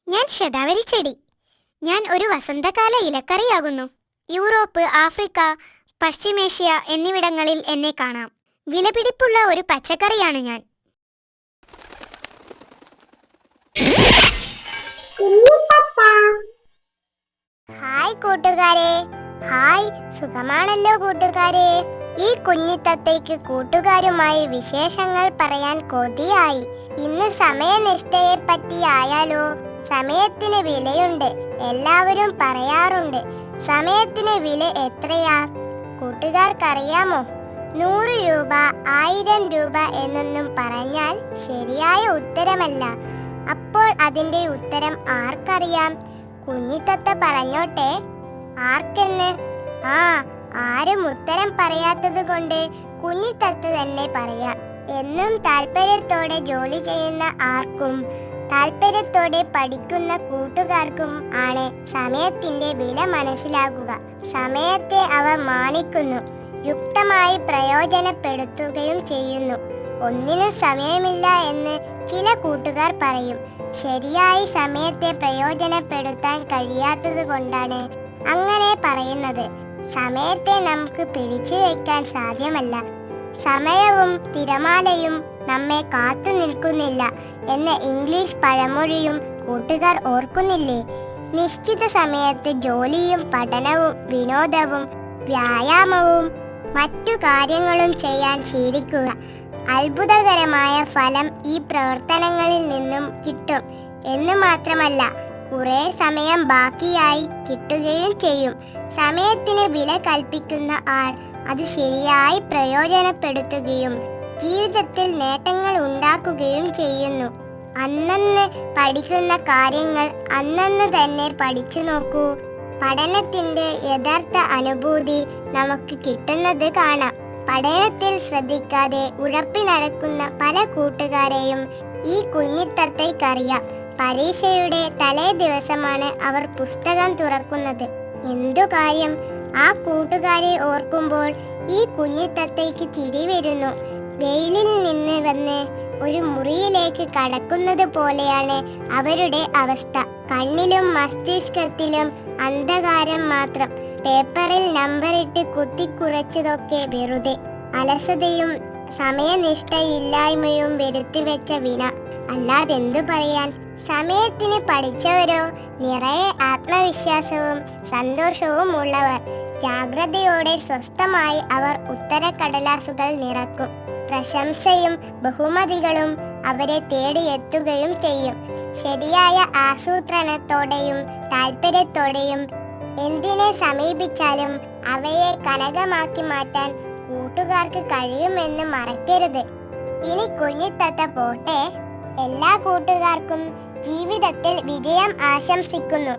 ഞാൻ ശതാവരി ചെടി. ഞാൻ ഒരു വസന്തകാല ഇലക്കറിയാകുന്നു. യൂറോപ്പ്, ആഫ്രിക്ക, പശ്ചിമേഷ്യ എന്നിവിടങ്ങളിൽ എന്നെ കാണാം. വിലപിടിപ്പുള്ള ഒരു പച്ചക്കറിയാണ് ഞാൻ. ഹായ് കൂട്ടുകാരെ. ഹായ്, സുഖമാണല്ലോ കൂട്ടുകാരെ. ഈ കുഞ്ഞിത്തത്തയ്ക്ക് കൂട്ടുകാരുമായി വിശേഷങ്ങൾ പറയാൻ കൊതിയായി. ഇന്ന് സമയനിഷ്ഠയെ പറ്റി ആയാലോ? സമയത്തിന് വിലയുണ്ട്, എല്ലാവരും പറയാറുണ്ട്. സമയത്തിന് വില എത്രയാ? കൂട്ടുകാർക്കറിയാമോ? 100 രൂപ, 1000 രൂപ എന്നൊന്നും പറഞ്ഞാൽ ശരിയായ ഉത്തരമല്ല. അപ്പോൾ അതിന്റെ ഉത്തരം ആർക്കറിയാം? കുഞ്ഞിത്തത്ത പറഞ്ഞോട്ടെ. ആർക്കെന്ന്? ആരും ഉത്തരം പറയാത്തത് കൊണ്ട് കുഞ്ഞിത്തത്ത തന്നെ പറയാം. എന്നും താല്പര്യത്തോടെ ജോലി ചെയ്യുന്ന ആർക്കും താല്പര്യത്തോടെ പഠിക്കുന്ന കൂട്ടുകാർക്കും ആണ് സമയത്തിന്റെ വില മനസ്സിലാകുക. സമയത്തെ അവർ മാനിക്കുന്നു, യുക്തമായി പ്രയോജനപ്പെടുത്തുകയും ചെയ്യുന്നു. ഒന്നിനും സമയമില്ല എന്ന് ചില കൂട്ടുകാർ പറയും. ശരിയായി സമയത്തെ പ്രയോജനപ്പെടുത്താൻ കഴിയാത്തത് കൊണ്ടാണ് അങ്ങനെ പറയുന്നത്. സമയത്തെ നമുക്ക് പിടിച്ചു വയ്ക്കാൻ സാധ്യമല്ല. സമയവും തിരമാലയും നമ്മെ കാത്തു നിൽക്കുന്നില്ല എന്ന ഇംഗ്ലീഷ് പഴമൊഴിയും കൂട്ടുകാർ ഓർക്കുന്നില്ലേ? നിശ്ചിത സമയത്ത് ജോലിയും പഠനവും വിനോദവും വ്യായാമവും മറ്റു കാര്യങ്ങളും ചെയ്യാൻ ശീലിക്കുക. അത്ഭുതകരമായ ഫലം ഈ പ്രവർത്തനങ്ങളിൽ നിന്നും കിട്ടും എന്ന് മാത്രമല്ല, കുറെ സമയം ബാക്കിയായി കിട്ടുകയും ചെയ്യും. സമയത്തിന് വില കൽപ്പിക്കുന്ന ആൾ അത് ശരിയായി പ്രയോജനപ്പെടുത്തുകയും ജീവിതത്തിൽ നേട്ടങ്ങൾ ഉണ്ടാക്കുകയും ചെയ്യുന്നു. അന്നന്ന് പഠിക്കുന്ന കാര്യങ്ങൾ അന്നന്ന് തന്നെ പഠിച്ചു നോക്കൂ. പഠനത്തിന്റെ യഥാർത്ഥ അനുഭൂതി നമുക്ക് കിട്ടുന്നത് കാണാം. പഠനത്തിൽ ശ്രദ്ധിക്കാതെ ഉഴപ്പി നടക്കുന്ന പല കൂട്ടുകാരെയും ഈ കുഞ്ഞിത്തത്തയ്ക്കറിയാം. പരീക്ഷയുടെ തലേ ദിവസമാണ് അവർ പുസ്തകം തുറക്കുന്നത്. എന്തു കാര്യം? ആ കൂട്ടുകാരെ ഓർക്കുമ്പോൾ ഈ കുഞ്ഞിത്തത്തയ്ക്ക് ചിരി വരുന്നു. വെയിലിൽ നിന്ന് വന്ന് ഒരു മുറിയിലേക്ക് കടക്കുന്നത് പോലെയാണ് അവരുടെ അവസ്ഥ. കണ്ണിലും മസ്തിഷ്കത്തിലും അന്ധകാരം മാത്രം. പേപ്പറിൽ നമ്പറിട്ട് കുത്തിക്കുറച്ചതൊക്കെ വെറുതെ. അലസതയും സമയനിഷ്ഠയില്ലായ്മയും വരുത്തിവെച്ച വിന. അല്ലാതെന്തു പറയാൻ? സമയത്തിന് പഠിച്ചവരോ നിറയെ ആത്മവിശ്വാസവും സന്തോഷവും ഉള്ളവർ. ജാഗ്രതയോടെ സ്വസ്ഥമായി അവർ ഉത്തരക്കടലാസുകൾ നിറക്കും. പ്രശംസയും ബഹുമതികളും അവരെ തേടിയെത്തുകയും ചെയ്യും. ശരിയായ ആസൂത്രണത്തോടെയും താല്പര്യത്തോടെയും എന്തിനെ സമീപിച്ചാലും അവയെ കനകമാക്കി മാറ്റാൻ കൂട്ടുകാർക്ക് കഴിയുമെന്ന് മറക്കരുത്. ഇനി കുഞ്ഞിത്തത്ത പോട്ടെ. എല്ലാ കൂട്ടുകാർക്കും ജീവിതത്തിൽ വിജയം ആശംസിക്കുന്നു.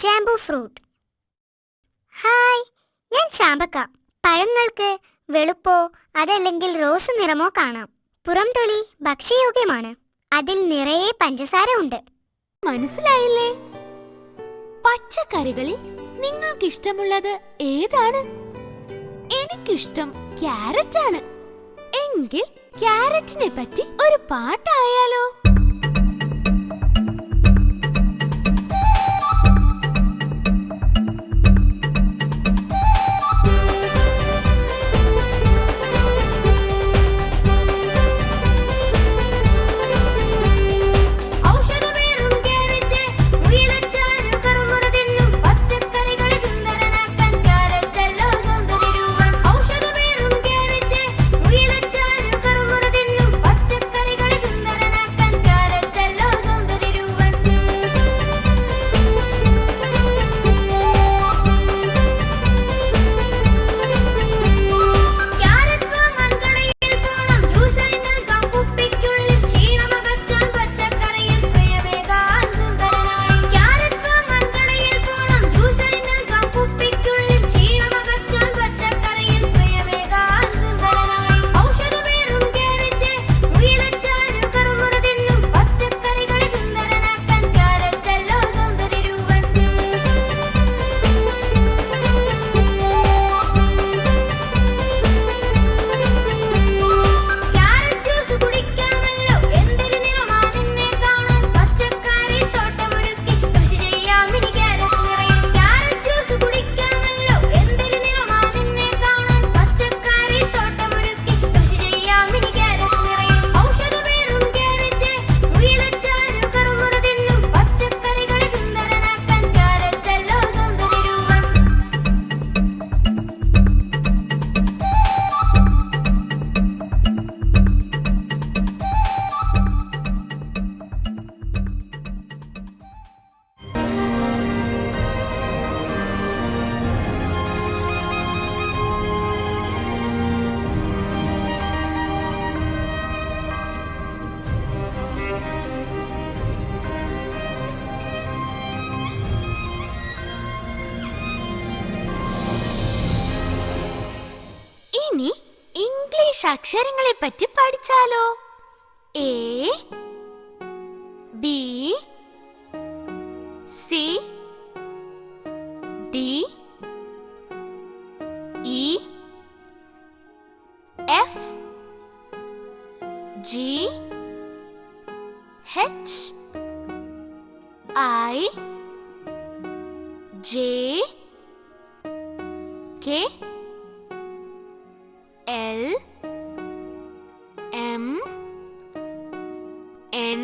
ജാംബു ഫ്രൂട്ട്. ഹായ്, ഞാൻ ചാമ്പക്ക. പഴങ്ങൾക്ക് വെളുപ്പോ അതല്ലെങ്കിൽ റോസ് നിറമോ കാണാം. പുറംതൊലി ഭക്ഷ്യയോഗ്യമാണ്. അതിൽ നിറയെ പഞ്ചസാര ഉണ്ട്. മനസ്സിലായില്ലേ? പച്ചക്കറികളിൽ നിങ്ങൾക്ക് ഇഷ്ടമുള്ളത് ഏതാണ്? എനിക്കിഷ്ടം ക്യാരറ്റ് ആണ്. എങ്കിൽ ക്യാരറ്റിനെ പറ്റി ഒരു പാട്ടായാലോ? ഇനി ഇംഗ്ലീഷ് അക്ഷരങ്ങളെ പറ്റി പഠിച്ചാലോ? A, B, C, D, E, F, G, H, I, J, K, L, M, N,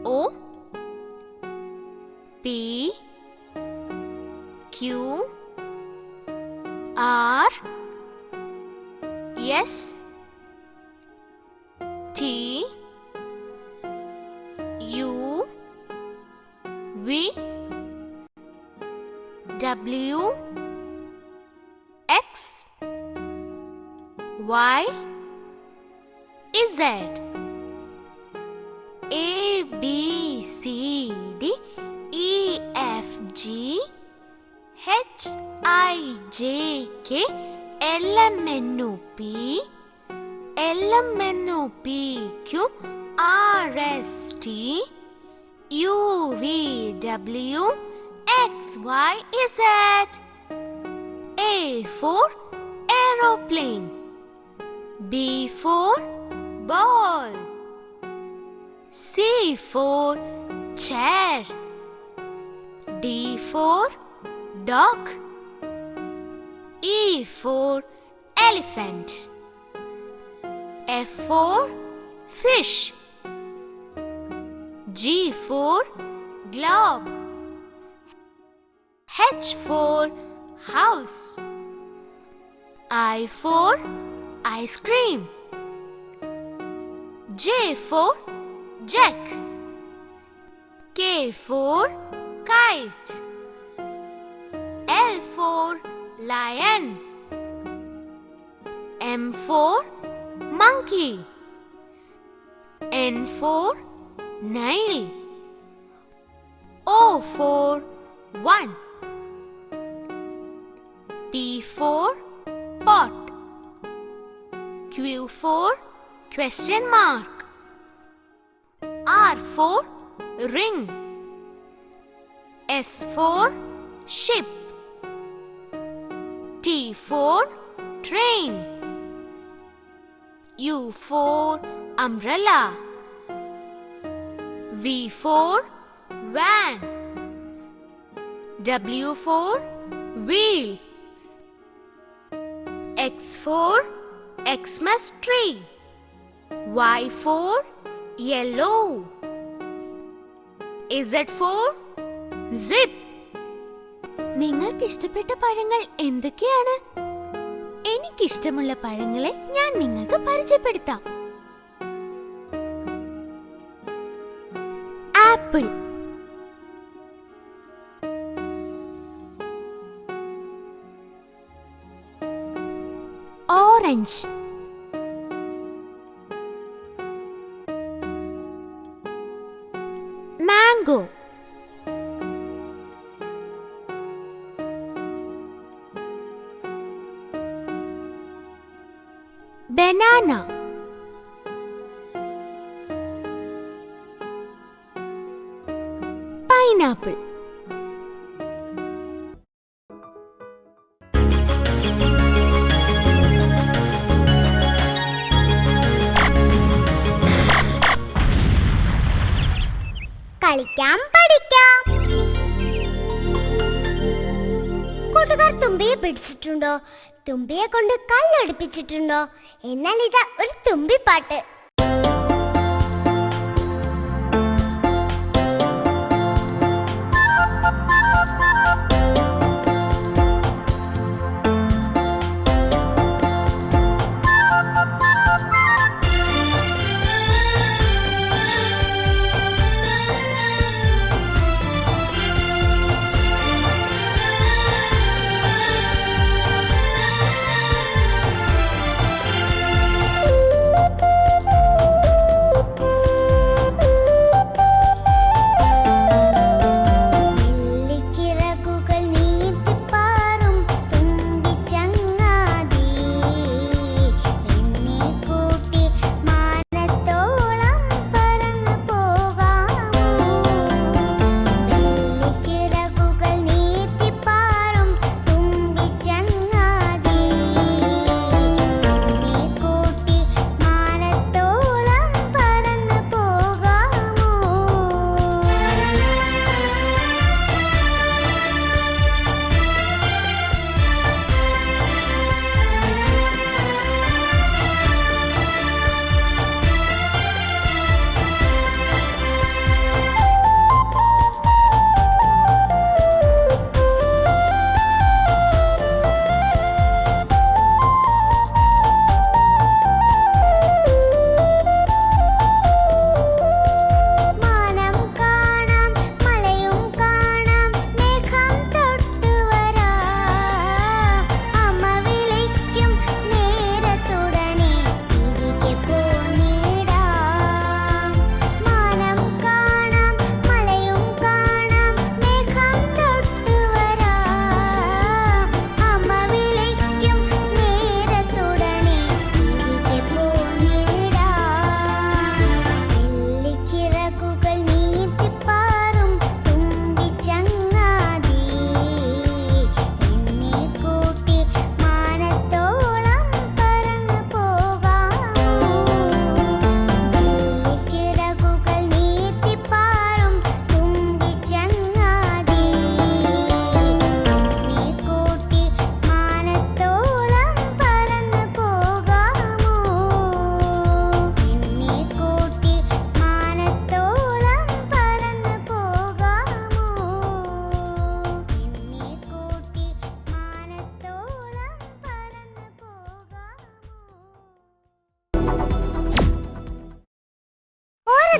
O, P, Q, R, S, T, U, V, W, X, Y, Z. A, B, C, D, E, F, G, H, I, J, K, L, M, N, O, P, L, M, N, O, P, Q, R, S, T, U, V, W, X, Y, Z. A for aeroplane. B for ball. C for chair. D for dog. E for elephant. F for fish. G for globe. H for house. I for ice cream. J for jack. K for kite. L for lion. M for monkey. N for nail. O for one. T for pot. Q for question mark. R for ring. S for ship. T for train. U for umbrella. V for van. W for wheel. X for Xmas tree. Y for yellow. Z for zip. നിങ്ങൾക്ക് ഇഷ്ടപ്പെട്ട പഴങ്ങൾ എന്തൊക്കെയാണ്? എനിക്കിഷ്ടമുള്ള പഴങ്ങളെ ഞാൻ നിങ്ങൾക്ക് പരിചയപ്പെടുത്താം. Apple, orange, mango, banana, pineapple. കളിക്കാം, പഠിക്കാം. കൂട്ടുകാർ തുമ്പിയെ പിടിച്ചിട്ടുണ്ടോ? തുമ്പിയെ കൊണ്ട് കല്ലടിപ്പിച്ചിട്ടുണ്ടോ? എന്നാൽ ഇതാ ഒരു തുമ്പിപ്പാട്ട്.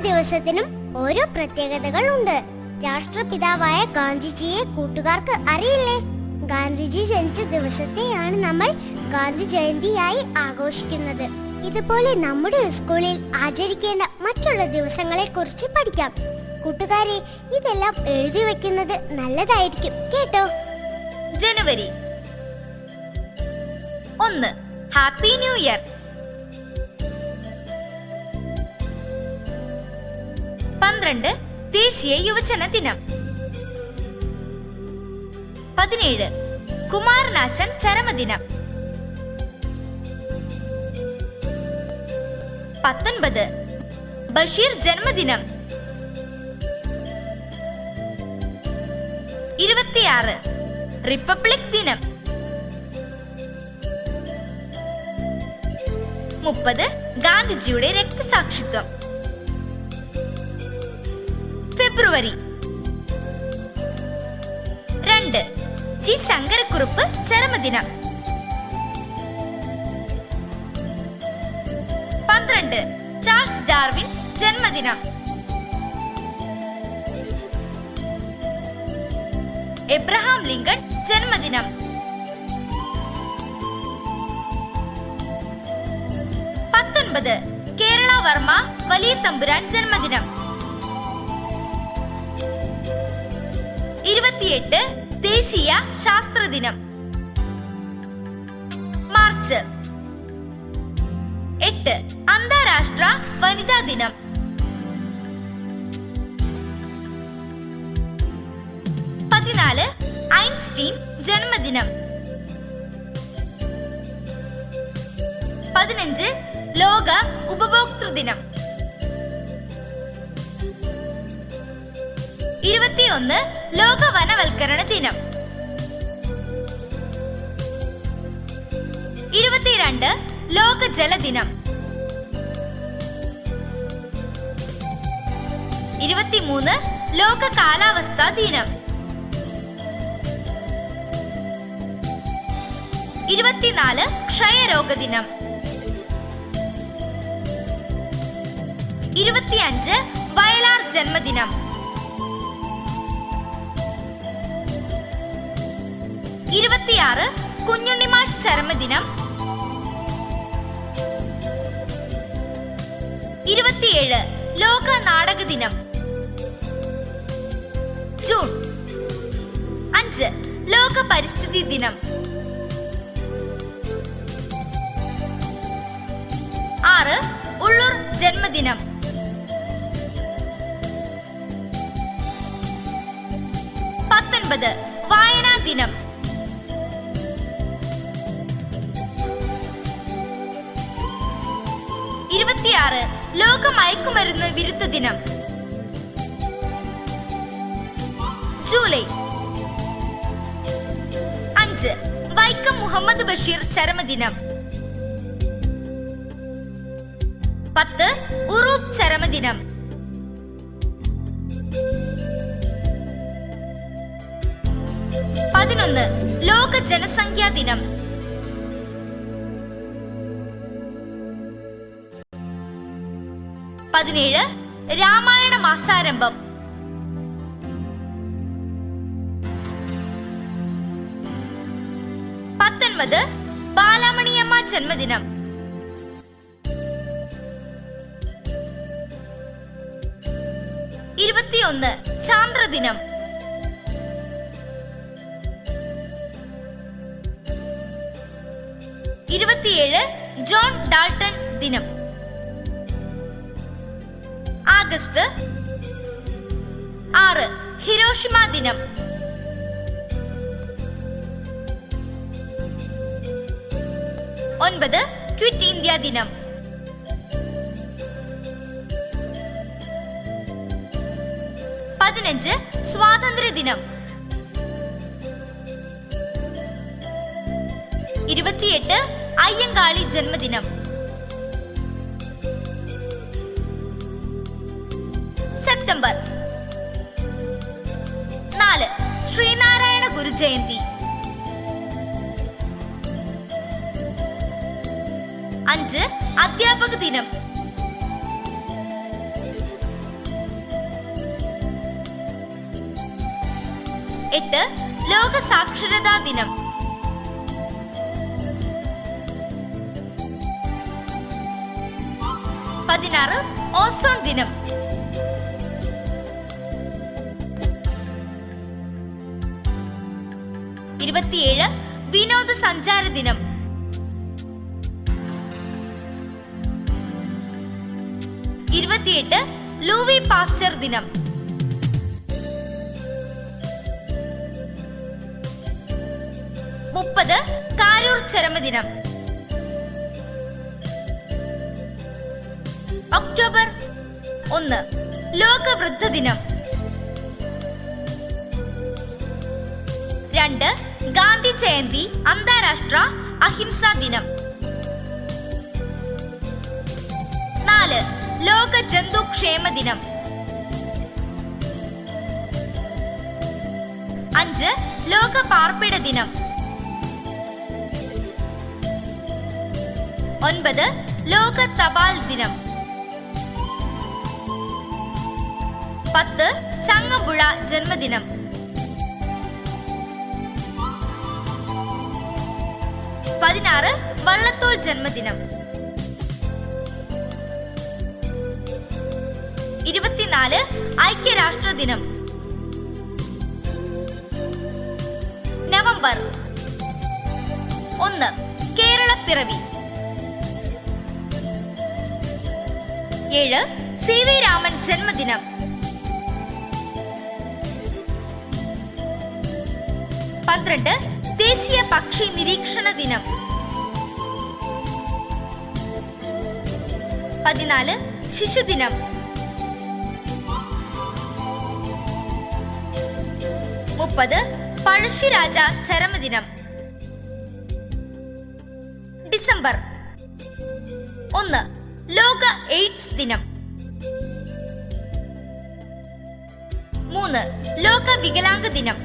ദിവസത്തിനും ഓരോ പ്രത്യേകതകൾ ഉണ്ട്. രാഷ്ട്രപിതാവായ ഗാന്ധിജിയെ കൂട്ടുകാർക്ക് അറിയില്ലേ? ഗാന്ധിജി ജനിച്ച ദിവസത്തെയാണ് നമ്മൾ ഗാന്ധി ജയന്തിയായി ആഘോഷിക്കുന്നത്. ഇതുപോലെ നമ്മുടെ സ്കൂളിൽ ആചരിക്കേണ്ട മറ്റുള്ള ദിവസങ്ങളെ കുറിച്ച് പഠിക്കാം. കൂട്ടുകാരെ, ഇതെല്ലാം എഴുതി വെക്കുന്നത് നല്ലതായിരിക്കും കേട്ടോ. ജനുവരി 1 ഹാപ്പി ന്യൂ ഇയർ. 12 ദേശീയ യുവജന ദിനം. 17 കുമാരനാശൻ ചരമദിനം. 19 ബഷീർ ജന്മദിനം. 26 റിപ്പബ്ലിക് ദിനം. 30 ഗാന്ധിജിയുടെ രക്തസാക്ഷിത്വം. ഫെബ്രുവരി 2 ജി ശങ്കരക്കുറുപ്പ് ചരമദിനം. 12 ചാൾസ് ഡാർവിൻ ജന്മദിനം. എബ്രഹാം ലിങ്കൺ ജന്മദിനം. 19 കേരള വർമ്മ വലിയ തമ്പുരാൻ ജന്മദിനം. 28 ദേശീയ ശാസ്ത്ര ദിനം. മാർച്ച് 8 അന്താരാഷ്ട്ര വനിതാ ദിനം. 14 ഐൻസ്റ്റീൻ ജന്മദിനം. 15 ലോക ഉപഭോക്തൃ ദിനം. 21 ലോക വനവൽക്കരണ ദിനം. 22 ലോക ജലദിനം. 23 ലോക കാലാവസ്ഥാ ദിനം. 24 ക്ഷയരോഗ ദിനം. 25 വയലാർ ജന്മദിനം. 26 കുഞ്ഞുണ്ണിമാഷ് ചരമദിനം. 27 ലോക നാടക ദിനം. ജൂൺ 5 ലോക പരിസ്ഥിതി ദിനം. 6 ഉള്ളൂർ ജന്മദിനം. 19 വായനാ ദിനം. 26 ലോക മയക്കുമരുന്ന് വിരുദ്ധ ദിനം. ജൂലൈ 5 വൈക്കം മുഹമ്മദ് ബഷീർ ചരമദിനം. 10 ഉറൂബ് ചരമദിനം. 11 ലോക ജനസംഖ്യാ ദിനം. 17 രാമായണ മാസാരംഭം. 19 ബാലാമണിയമ്മ ജന്മദിനം. 21 ചാന്ദ്രദിനം. 27 ജോൺ ഡാൾട്ടൺ ദിനം. ആഗസ്റ്റ് 6 ഹിരോഷിമ ദിനം. 9 ക്വിറ്റ് ഇന്ത്യ ദിനം. 15 സ്വാതന്ത്ര്യ ദിനം. 28 അയ്യങ്കാളി ജന്മദിനം. സെപ്റ്റംബർ 4 ശ്രീനാരായണ ഗുരു ജയന്തി. 5 അധ്യാപക ദിനം. 8 ലോക സാക്ഷരതാ ദിനം. 16 ഓസോൺ ദിനം. 27 വിനോദസഞ്ചാര ദിനം. 28 ലൂവി പാസ്റ്റർ ദിനം. 30 കാരൂർ ചരമദിനം. ഒക്ടോബർ 1 ലോക വൃദ്ധ ദിനം. 2 ഗാന്ധി ജയന്തി അന്താരാഷ്ട്ര അഹിംസാ ദിനം. 4 ലോക ജന്തുക്ഷേമ ദിനം. 5 ലോക പാർപ്പിട ദിനം. 9 ലോക തപാൽ ദിനം. 10 ചങ്ങമ്പുഴ ജന്മദിനം. 16 വള്ളത്തോൾ ജന്മദിനം. 24 ഐക്യരാഷ്ട്ര ദിനം. നവംബർ 1 കേരളപ്പിറവി. 7 CV രാമൻ ജന്മദിനം. 12 ദേശീയ പക്ഷി നിരീക്ഷണ ദിനം. 14 ശിശുദിനം. 30 പഴശ്ശിരാജ ചരമദിനം. ഡിസംബർ 1 ലോക എയ്ഡ്സ് ദിനം. 3 ലോക വികലാംഗ ദിനം.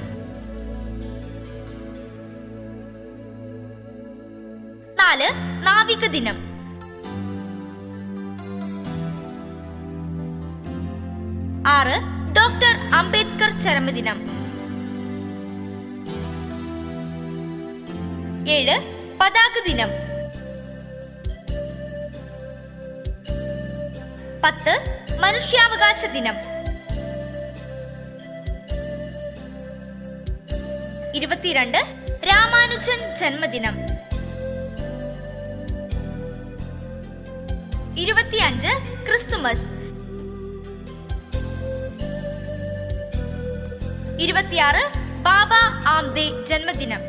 4 നാവിക ദിനം. 6 ഡോക്ടർ അംബേദ്കർ ചരമദിനം. 7 പതാക ദിനം. 10 മനുഷ്യാവകാശ ദിനം. 22 രാമാനുജൻ ജന്മദിനം. 25 ക്രിസ്തുമസ്. 26 ബാബ ആംദെ ജന്മദിനം.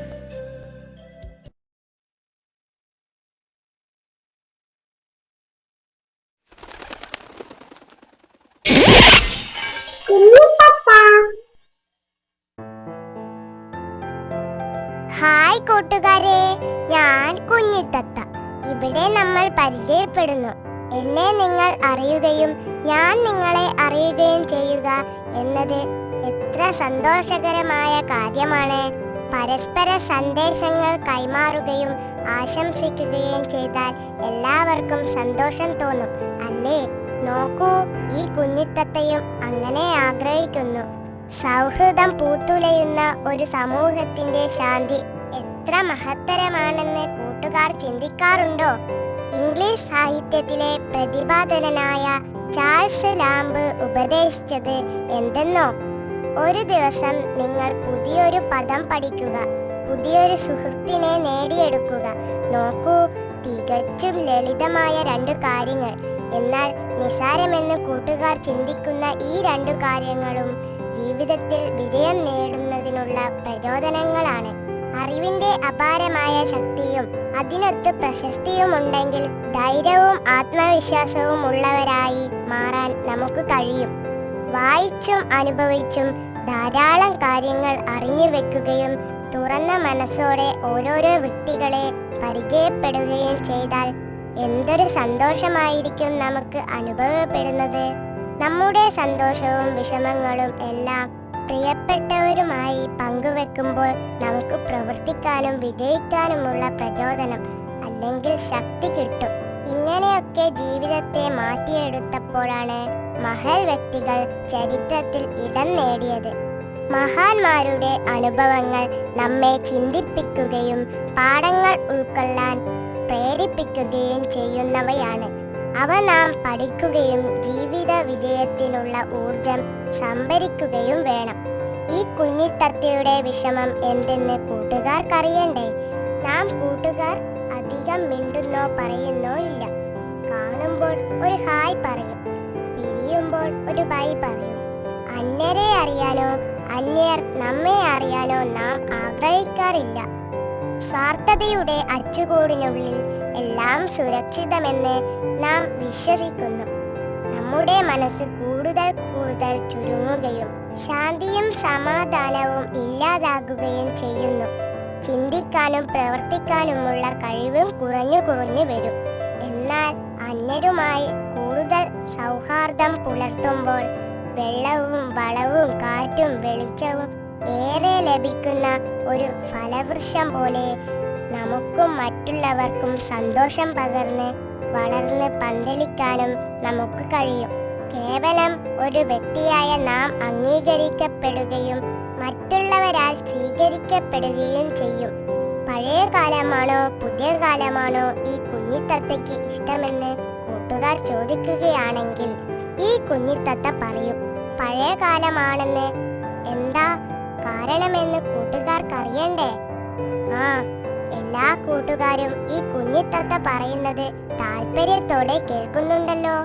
ഹായ് കൂട്ടുകാരെ, ഞാൻ കുഞ്ഞിത്തത്ത. ഇവിടെ നമ്മൾ പരിചയപ്പെടുന്നു. എന്നെ നിങ്ങൾ അറിയുകയും ഞാൻ നിങ്ങളെ അറിയുകയും ചെയ്യുക എന്നത് എത്ര സന്തോഷകരമായ കാര്യമാണ്. പരസ്പര സന്ദേശങ്ങൾ കൈമാറുകയും ആശംസിക്കുകയും ചെയ്താൽ എല്ലാവർക്കും സന്തോഷം തോന്നും, അല്ലേ? നോക്കൂ, ഈ കുഞ്ഞിത്തത്തയും അങ്ങനെ ആഗ്രഹിക്കുന്നു. സൗഹൃദം പൂത്തുലയുന്ന ഒരു സമൂഹത്തിന്റെ ശാന്തി എത്ര മഹത്തരമാണെന്ന് കൂട്ടുകാർ ചിന്തിക്കാറുണ്ടോ? ഇംഗ്ലീഷ് സാഹിത്യത്തിലെ പ്രതിഭാധനനായ ചാൾസ് ലാംബ് ഉപദേശിച്ചത് എന്തെന്നോ? ഒരു ദിവസം നിങ്ങൾ പുതിയൊരു പദം പഠിക്കുക, പുതിയൊരു സുഹൃത്തിനെ നേടിയെടുക്കുക. നോക്കൂ, തികച്ചും ലളിതമായ 2 കാര്യങ്ങൾ. എന്നാൽ നിസാരമെന്ന് കൂട്ടുകാർ ചിന്തിക്കുന്ന ഈ 2 കാര്യങ്ങളും ജീവിതത്തിൽ വിജയം നേടുന്നതിനുള്ള പ്രചോദനങ്ങളാണ്. അറിവിന്റെ അപാരമായ ശക്തിയും അതിനൊത്ത് പ്രശസ്തിയുമുണ്ടെങ്കിൽ ധൈര്യവും ആത്മവിശ്വാസവും ഉള്ളവരായി മാറാൻ നമുക്ക് കഴിയും. വായിച്ചും അനുഭവിച്ചും ധാരാളം കാര്യങ്ങൾ അറിഞ്ഞു വെക്കുകയും തുറന്ന മനസ്സോടെ ഓരോരോ വ്യക്തികളെ പരിചയപ്പെടുകയും ചെയ്താൽ എന്തൊരു സന്തോഷമായിരിക്കും നമുക്ക് അനുഭവപ്പെടുന്നത്. നമ്മുടെ സന്തോഷവും വിഷമങ്ങളും എല്ലാം പ്രിയപ്പെട്ടവരുമായി പങ്കുവെക്കുമ്പോൾ നമുക്ക് പ്രവർത്തിക്കാനും വിജയിക്കാനുമുള്ള പ്രചോദനം അല്ലെങ്കിൽ ശക്തി കിട്ടും. ഇങ്ങനെയൊക്കെ ജീവിതത്തെ മാറ്റിയെടുത്തപ്പോഴാണ് മഹൽ വ്യക്തികൾ ചരിത്രത്തിൽ ഇടം നേടിയത്. മഹാന്മാരുടെ അനുഭവങ്ങൾ നമ്മെ ചിന്തിപ്പിക്കുകയും പാഠങ്ങൾ ഉൾക്കൊള്ളാൻ പ്രേരിപ്പിക്കുകയും ചെയ്യുന്നവയാണ്. അവ നാം പഠിക്കുകയും ജീവിത വിജയത്തിനുള്ള ഊർജം സംഭരിക്കുകയും വേണം. ഈ കുഞ്ഞിത്തത്തയുടെ വിഷമം എന്തെന്ന് കൂട്ടുകാർക്കറിയണ്ടേ? നാം കൂട്ടുകാർ അധികം മിണ്ടുന്നോ പറയുന്നോ ഇല്ല. കാണുമ്പോൾ ഒരു ഹായ് പറയും, പിരിയുമ്പോൾ ഒരു ബൈ പറയും. അന്യരെ അറിയാനോ അന്യർ നമ്മെ അറിയാനോ നാം ആഗ്രഹിക്കാറില്ല. സ്വാർത്ഥതയുടെ അച്ചുകൂടിനുള്ളിൽ എല്ലാം സുരക്ഷിതമെന്ന് നാം വിശ്വസിക്കുന്നു. നമ്മുടെ മനസ്സ് കൂടുതൽ കൂടുതൽ ചുരുങ്ങുകയും ശാന്തിയും സമാധാനവും ഇല്ലാതാകുകയും ചെയ്യുന്നു. ചിന്തിക്കാനും പ്രവർത്തിക്കാനുമുള്ള കഴിവും കുറഞ്ഞു കുറഞ്ഞു വരും. എന്നാൽ അന്യരുമായി കൂടുതൽ സൗഹാർദ്ദം പുലർത്തുമ്പോൾ വെള്ളവും വളവും കാറ്റും വെളിച്ചവും ഏറെ ലഭിക്കുന്ന ഒരു ഫലവൃക്ഷം പോലെ നമുക്കും മറ്റുള്ളവർക്കും സന്തോഷം പകർന്ന് വളർന്ന് പന്തലിക്കാനും നമുക്ക് കഴിയും. കേവലം ഒരു വ്യക്തിയായ നാം അംഗീകരിക്കപ്പെടുകയും മറ്റുള്ളവരാൽ സ്വീകരിക്കപ്പെടുകയും ചെയ്യും. പഴയ കാലമാണോ പുതിയ കാലമാണോ ഈ കുഞ്ഞിത്തത്തയ്ക്ക് ഇഷ്ടമെന്ന് കൂട്ടുകാർ ചോദിക്കുകയാണെങ്കിൽ ഈ കുഞ്ഞിത്തത്ത പറയും, പഴയ കാലമാണെന്ന്. എന്താ കാരണമെന്ന് കൂട്ടുകാർക്കറിയണ്ടേ? എല്ലാ കൂട്ടുകാരും ഈ കുഞ്ഞിത്തത്ത പറയുന്നത് താല്പര്യത്തോടെ കേൾക്കുന്നുണ്ടല്ലോ.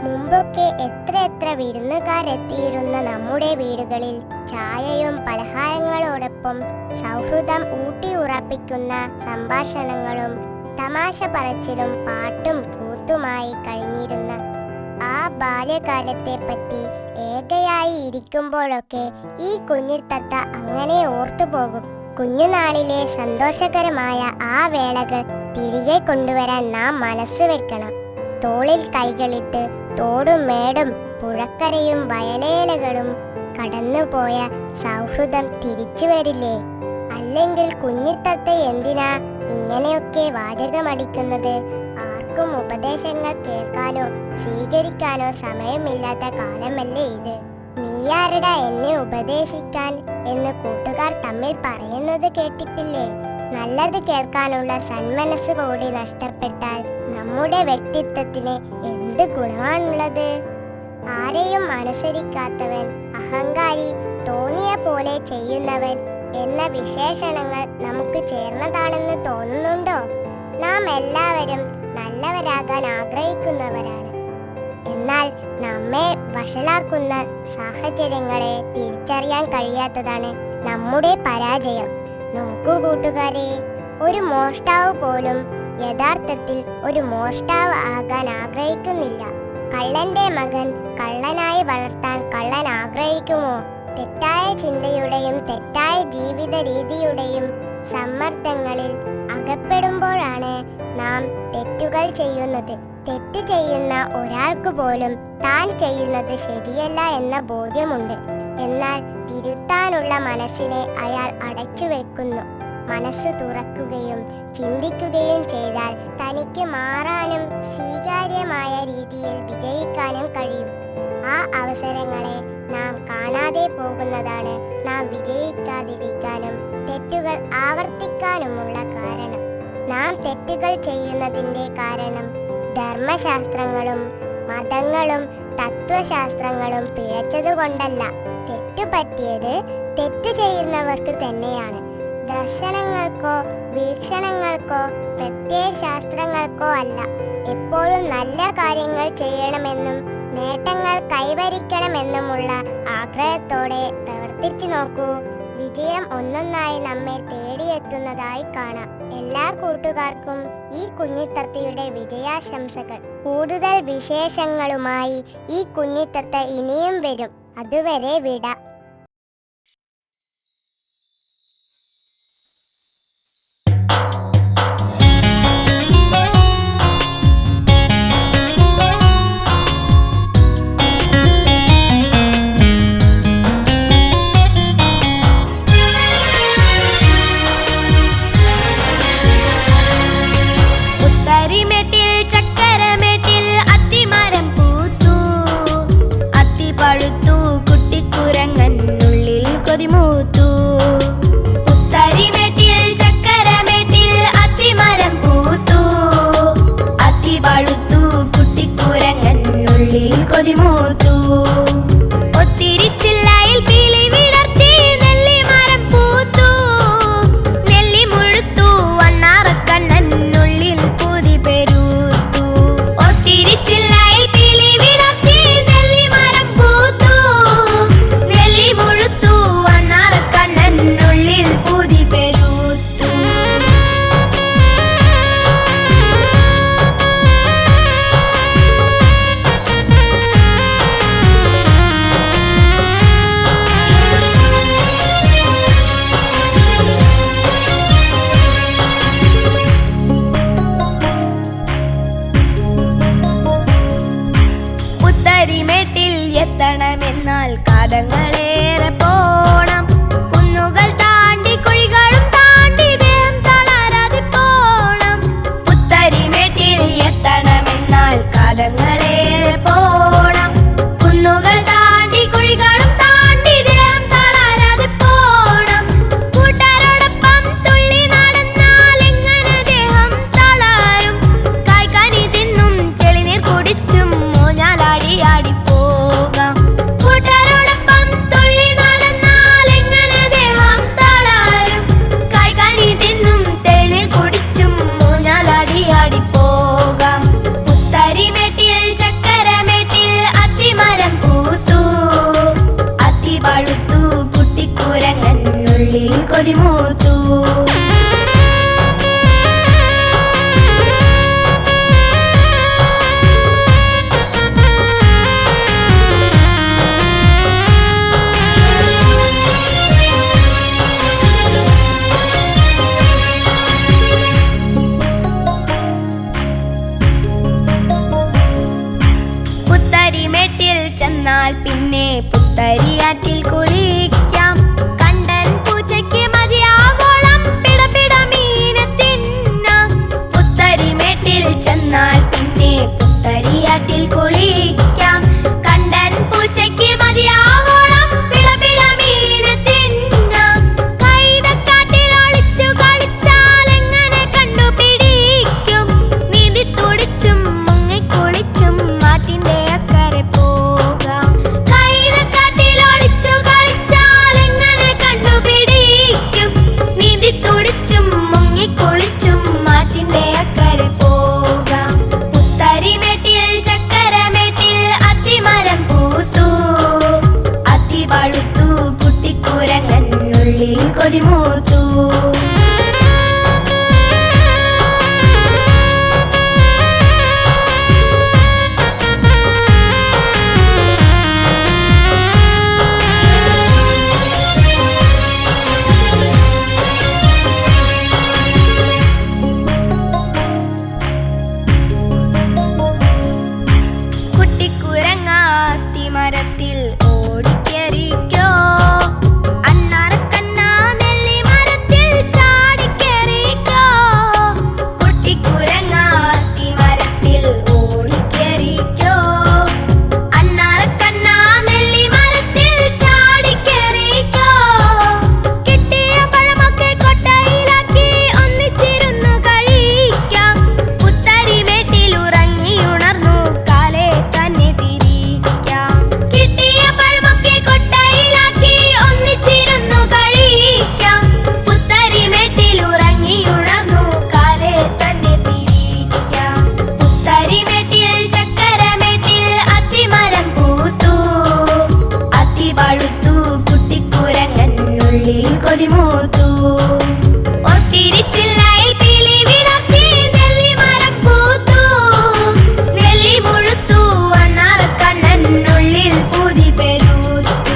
മുമ്പൊക്കെ എത്ര വിരുന്നുകാരെത്തിയിരുന്ന നമ്മുടെ വീടുകളിൽ ചായയും പലഹാരങ്ങളോടൊപ്പം സൗഹൃദം ഊട്ടി ഉറപ്പിക്കുന്ന സംഭാഷണങ്ങളും തമാശ പറച്ചിലും പാട്ടും കൂത്തുമായി കഴിഞ്ഞിരുന്ന ആ ബാല്യകാലത്തെ പറ്റി ഏകയായി ഇരിക്കുമ്പോഴൊക്കെ ഈ കുഞ്ഞിത്തത്ത അങ്ങനെ ഓർത്തുപോകും. കുഞ്ഞുനാളിലെ സന്തോഷകരമായ ആ വേളകൾ തിരികെ കൊണ്ടുവരാൻ നാം മനസ്സ് വെക്കണം. തോളിൽ കൈകളിട്ട് തോടും മേടും പുഴക്കരയും വയലേലകളും കടന്നുപോയ സൗഹൃദം തിരിച്ചു വരില്ലേ? അല്ലെങ്കിൽ കുഞ്ഞിത്തത്ത എന്തിനാ ഇങ്ങനെയൊക്കെ വാചകമടിക്കുന്നത്? ആർക്കും ഉപദേശങ്ങൾ കേൾക്കാനോ സ്വീകരിക്കാനോ സമയമില്ലാത്ത കാലമല്ലേ ഇത്? നീയാരടാ എന്നെ ഉപദേശിക്കാൻ എന്ന് കൂട്ടുകാർ തമ്മിൽ പറയുന്നത് കേട്ടിട്ടില്ലേ? നല്ലത് കേൾക്കാനുള്ള സന്മനസ് കൂടി നഷ്ടപ്പെട്ടാൽ നമ്മുടെ വ്യക്തിത്വത്തിന് എന്ത് ഗുണമാണുള്ളത്? ആരെയും അനുസരിക്കാത്തവൻ, അഹങ്കാരി, തോന്നിയ പോലെ ചെയ്യുന്നവൻ എന്ന വിശേഷണങ്ങൾ നമുക്ക് ചേർന്നതാണെന്ന് തോന്നുന്നുണ്ടോ? നാം എല്ലാവരും നല്ലവരാകാൻ ആഗ്രഹിക്കുന്നവരാണ്. എന്നാൽ നമ്മെ വഷളാക്കുന്ന സാഹചര്യങ്ങളെ തിരിച്ചറിയാൻ കഴിയാത്തതാണ് നമ്മുടെ പരാജയം. നോക്കൂ കൂട്ടുകാരെ, ഒരു മോഷ്ടാവ് പോലും യഥാർത്ഥത്തിൽ ഒരു മോഷ്ടാവ് ആകാൻ ആഗ്രഹിക്കുന്നില്ല. കള്ളന്റെ മകൻ കള്ളനായി വളർത്താൻ കള്ളൻ ആഗ്രഹിക്കുമോ? തെറ്റായ ചിന്തയുടെയും തെറ്റായ ജീവിത രീതിയുടെയും സമ്മർദ്ദങ്ങളിൽ അകപ്പെടുമ്പോഴാണ് നാം തെറ്റുകൾ ചെയ്യുന്നത്. തെറ്റു ചെയ്യുന്ന ഒരാൾക്ക് പോലും താൻ ചെയ്യുന്നത് ശരിയല്ല എന്ന ബോധ്യമുണ്ട്. എന്നാൽ തിരുത്താനുള്ള മനസ്സിനെ അയാൾ അടച്ചു വെക്കുന്നു. മനസ്സ് തുറക്കുകയും ചിന്തിക്കുകയും ചെയ്താൽ തനിക്ക് മാറാനും സ്വീകാര്യമായ രീതിയിൽ വിജയിക്കാനും കഴിയും. ആ അവസരങ്ങളെ നാം കാണാതെ പോകുന്നതാണ് നാം വിജയിക്കാതിരിക്കാനും തെറ്റുകൾ ആവർത്തിക്കാനുമുള്ള കാരണം. നാം തെറ്റുകൾ ചെയ്യുന്നതിൻ്റെ കാരണം ധർമ്മശാസ്ത്രങ്ങളും മതങ്ങളും തത്വശാസ്ത്രങ്ങളും പിഴച്ചതുകൊണ്ടല്ല. തെറ്റുപറ്റിയത് തെറ്റു ചെയ്യുന്നവർക്ക് തന്നെയാണ്. ദർശനങ്ങൾക്കോ വീക്ഷണങ്ങൾക്കോ പ്രത്യയശാസ്ത്രങ്ങൾക്കോ അല്ല. എപ്പോഴും നല്ല കാര്യങ്ങൾ ചെയ്യണമെന്നും നേട്ടങ്ങൾ കൈവരിക്കണമെന്നുമുള്ള ആഗ്രഹത്തോടെ പ്രവർത്തിച്ചു നോക്കൂ. വിജയം ഒന്നൊന്നായി നമ്മെ തേടിയെത്തുന്നതായി കാണാം. എല്ലാ കൂട്ടുകാർക്കും ഈ കുഞ്ഞിത്തത്തയുടെ വിജയാശംസകൾ. കൂടുതൽ വിശേഷങ്ങളുമായി ഈ കുഞ്ഞിത്തത്ത ഇനിയും വരും. അതുവരെ വിട. ഒത്തിരി ചില്ലായിൽ പീലി വിടർത്തി കാലങ്ങളേറെ പോണം. കുന്നുകൾ താണ്ടി കുഴികളും താണ്ടി ദേഹം തളരാതെ പോണം. പുത്തരിമേട്ടിൽ എത്തണമെന്നാൽ കാലങ്ങളേറെ പോണം. കുന്നുകൾ താണ്ടി കുഴികളും താണ്ടി ദേഹം തളരാതെ പോണം. കൂട്ടരോടൊപ്പം തുള്ളി നടന്നാൽ എങ്ങനെ ദേഹം തളരും? കായ്കനി തിന്നും തെളിനീർ കുടിച്ചും ഊഞ്ഞാലാടി ആടി പോകാം. കൂട്ടരോടൊപ്പം തുള്ളി നടന്നാൽ എങ്ങനെ ദേഹം തളരും? കായ്കനി തിന്നും തെളിനീർ കുടിച്ചും ഊഞ്ഞാലാടി ആടി പോകാം. പുത്തരിമേട്ടിൽ ചക്കരമേട്ടിൽ അത്തിമരം പൂത്തു, അത്തി പഴുത്തു, കുട്ടിക്കുരങ്ങൻ ഉള്ളിൽ കൊതിമൂത്തു. പുത്തരിമേട്ടിൽ ചെന്നാൽ പിന്നെ പുത്തരിയാറ്റിൽ കുളിക്കാം. കണ്ടൻ പൂച്ചയ്ക്ക് മതിയാവോളം പിടപിട മീനെ തിന്നാം. പുത്തരിമേട്ടിൽ ചെന്നാൽ പിന്നെ പുത്തരിയാറ്റിൽ കുളിക്കാം. കണ്ടൻ പൂച്ചയ്ക്ക് മതിയാവോളം പിടപിട മീനെ തിന്നാം. കൈതക്കാട്ടിൽ ഒളിച്ചു കളിച്ചാൽ എങ്ങനെ കണ്ടുപിടിക്കും? നീന്തി തുടിച്ചും മുങ്ങിക്കുളിച്ചും മാറ്റിന്റെ അക്കരെ പോകാം. കൈതക്കാട്ടിൽ ഒളിച്ചു കളിച്ചാൽ എങ്ങനെ കണ്ടുപിടിക്കും? നീന്തി തുടിച്ചും മുങ്ങിക്കുളിച്ചും മാറ്റിന്റെ അക്കരെ പോകാം. പുത്തരിമേട്ടിൽ ചക്കരമേട്ടിൽ അത്തിമരം പൂത്തു, അത്തി പഴുത്തു, കുട്ടിക്കുരങ്ങൻ ഉള്ളിൽ കൊതിമൂത്തു. കുട്ടിക്കുരങ്ങാത്തിമരത്തിൽ ഓടിക്കേറിക്കോ, അണ്ണാറക്കണ്ണ നെല്ലിമരത്തിൽ ചാടിക്കേറിക്കോ. കുട്ടിക്കുരങ്ങാത്തിമരത്തിൽ ഓടിക്കേറിക്കോ, അണ്ണാറക്കണ്ണ നെല്ലിമരത്തിൽ ചാടിക്കേറിക്കോ. കിട്ടിയ പഴമൊക്കെ കൊട്ടയിലാക്കി ഒന്നിച്ചിരുന്നു കഴിക്കാം. പുത്തരിമേട്ടിൽ ഉറങ്ങിയുണർന്നു കാലേ തന്നെ തിരിക്കാം. കിട്ടിയ പഴമൊക്കെ കൊട്ടയിലാക്കി ഒന്നിച്ചിരുന്നു കഴിക്കാം. പുത്തരിമേട്ടിൽ ഉറങ്ങിയുണർന്നു കാലേ തന്നെ തിരിക്കാം. പുത്തരിമേട്ടിൽ ചക്കരമേട്ടിൽ അത്തിമരം പൂത്തു, അത്തി പഴുത്തു, കുട്ടിക്കുരങ്ങൻ ഉള്ളിൽ കൊതിമൂത്തു. ഒത്തിരിച്ചില്ലയിൽ പീലി വിടർത്തി നെല്ലിമരം പൂത്തു, നെല്ലി മുഴുത്തു, അണ്ണാറക്കണ്ണൻ ഉള്ളിൽ പൂതി പെരുത്തു.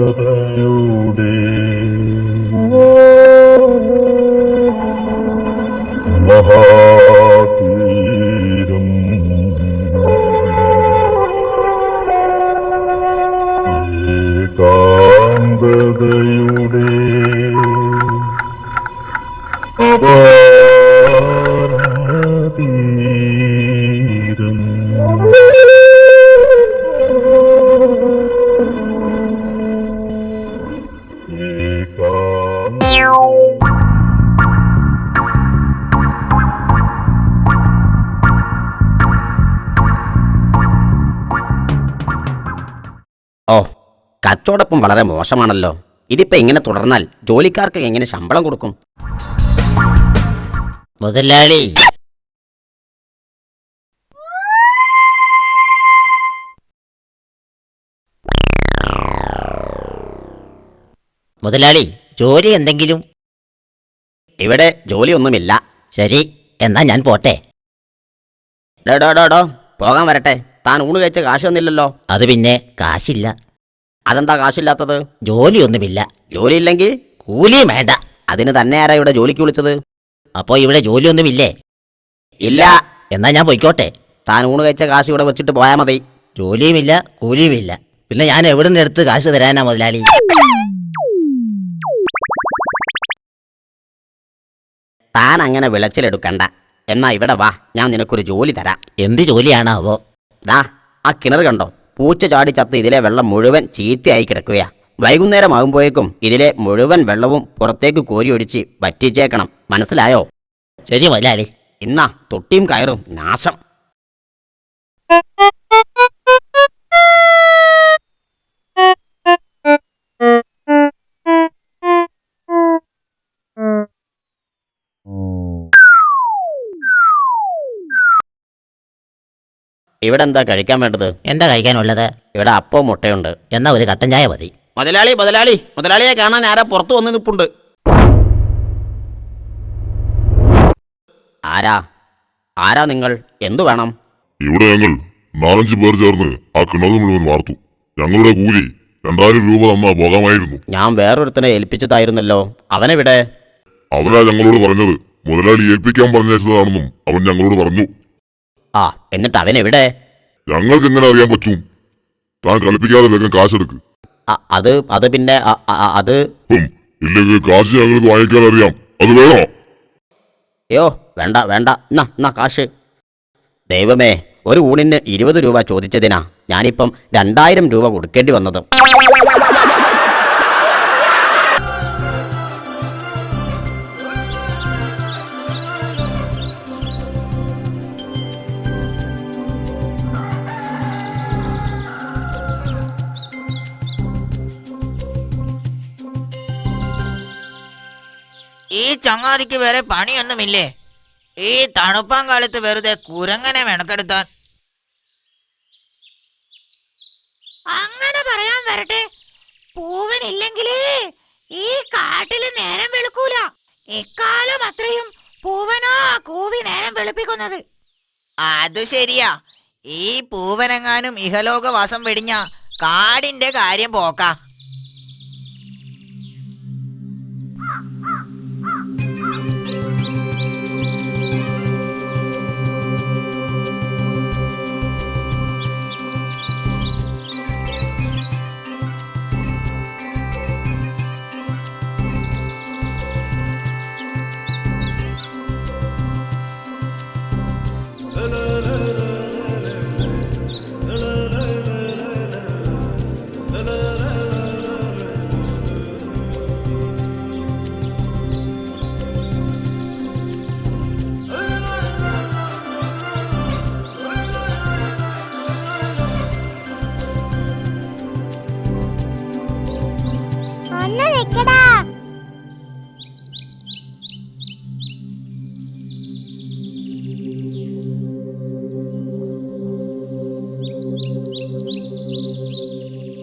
ഏകാന്തതയുടെ മഹാതീരം ഓ, കച്ചവടപ്പം വളരെ മോശമാണല്ലോ. ഇതിപ്പോ ഇങ്ങനെ തുടർന്നാൽ ജോലിക്കാർക്ക് എങ്ങനെ ശമ്പളം കൊടുക്കും? മുതലാളി, മുതലാളി, ജോലി എന്തെങ്കിലും? ഇവിടെ ജോലിയൊന്നുമില്ല. ശരി, എന്നാ ഞാൻ പോട്ടെ. ഡോ പോകാൻ വരട്ടെ. താൻ ഊണ് കഴിച്ച കാശ് തന്നില്ലല്ലോ. അത് പിന്നെ കാശില്ല. അതെന്താ കാശില്ലാത്തത്? ജോലിയൊന്നുമില്ല. ജോലിയില്ലെങ്കിൽ കൂലിയും വേണ്ട. അതിന് തന്നെ ആരാ ഇവിടെ ജോലിക്ക് വിളിച്ചത്? അപ്പോ ഇവിടെ ജോലിയൊന്നുമില്ലേ? ഇല്ല. എന്നാ ഞാൻ പോയിക്കോട്ടെ. താൻ ഊണ് കഴിച്ച കാശ് ഇവിടെ വെച്ചിട്ട് പോയാൽ മതി. ജോലിയുമില്ല, കൂലിയുമില്ല. പിന്നെ ഞാൻ എവിടെ നിന്ന് എടുത്ത് കാശ് തരാനാ മുതലാളി? താൻ അങ്ങനെ വിളച്ചിലെടുക്കണ്ട. എന്നാ ഇവിടെ വാ, ഞാൻ നിനക്കൊരു ജോലി തരാം. എന്ത് ജോലിയാണാവോ? ദാ ആ കിണർ കണ്ടോ? പൂച്ച ചാടി ചത്ത് ഇതിലെ വെള്ളം മുഴുവൻ ചീത്തയായി കിടക്കുകയാ. വൈകുന്നേരം ആകുമ്പോഴേക്കും ഇതിലെ മുഴുവൻ വെള്ളവും പുറത്തേക്ക് കോരിയൊഴിച്ച് വറ്റിച്ചേക്കണം. മനസ്സിലായോ? ശരി മുതലാളി. ഇന്നാ തൊട്ടിയും കയറും നാശം. ഇവിടെ എന്താ കഴിക്കാൻ വേണ്ടത്? എന്താ കഴിക്കാനുള്ളത്? ഇവിടെ അപ്പവും മുട്ടയുണ്ട്. എന്നാ ഒരു കട്ടൻ ചായ മതി. മുതലാളിയെ കാണാൻ ആരാ പുറത്തു വന്ന് നിൽപ്പുണ്ട്. ആരാ നിങ്ങൾ? എന്തു വേണം? ഇവിടെ ഞങ്ങൾ 4-5 പേർ ചേർന്ന് ആ കിണറ് മുഴുവൻ വാർത്തു. ഞങ്ങളുടെ കൂലി 2000 രൂപ തന്നാ പോകാമായിരുന്നു. ഞാൻ വേറൊരുത്തനെ ഏൽപ്പിച്ചതായിരുന്നല്ലോ. അവനെവിടെ? അവനാ ഞങ്ങളോട് പറഞ്ഞത്. മുതലാളി ഏൽപ്പിക്കാൻ പറഞ്ഞയച്ചതാണെന്നും അവൻ ഞങ്ങളോട് പറഞ്ഞു. ആ, എന്നിട്ട് അവനെവിടെ? ഞങ്ങൾക്ക് എങ്ങനെ അറിയാൻ പറ്റും? താൻ കളിപ്പിക്കാതെ വേഗം കാശെടുക്ക്. അത് പിന്നെ അത് ഇല്ലെങ്കിൽ കാശ് ഞങ്ങൾക്ക് വാങ്ങിക്കാൻ അറിയാം. അത് വേണോ? അയ്യോ, വേണ്ട. എന്നാ കാശ്. ദൈവമേ, ഒരു ഊണിന് 20 രൂപ ചോദിച്ചതിനാ ഞാനിപ്പം 2000 രൂപ കൊടുക്കേണ്ടി വന്നത്. ഈ ചങ്ങാതിക്ക് വേറെ പണിയൊന്നുമില്ലേ? ഈ തണുപ്പാൻ കാലത്ത് വെറുതെ കുരങ്ങനെ മെനക്കെടുത്താൻ. അങ്ങനെ പറയാൻ വരട്ടെ, പൂവനില്ലെങ്കിലേ ഈ കാട്ടില് നേരം വെളുക്കൂല. എക്കാലം അത്രയും പൂവനോ കൂവി നേരം വെളുപ്പിക്കുന്നത്. അത് ശരിയാ. ഈ പൂവനെങ്ങാനും ഇഹലോകവാസം വെടിഞ്ഞ കാടിന്റെ കാര്യം പോക്കാ. ഒന്ന് വെക്കടാ.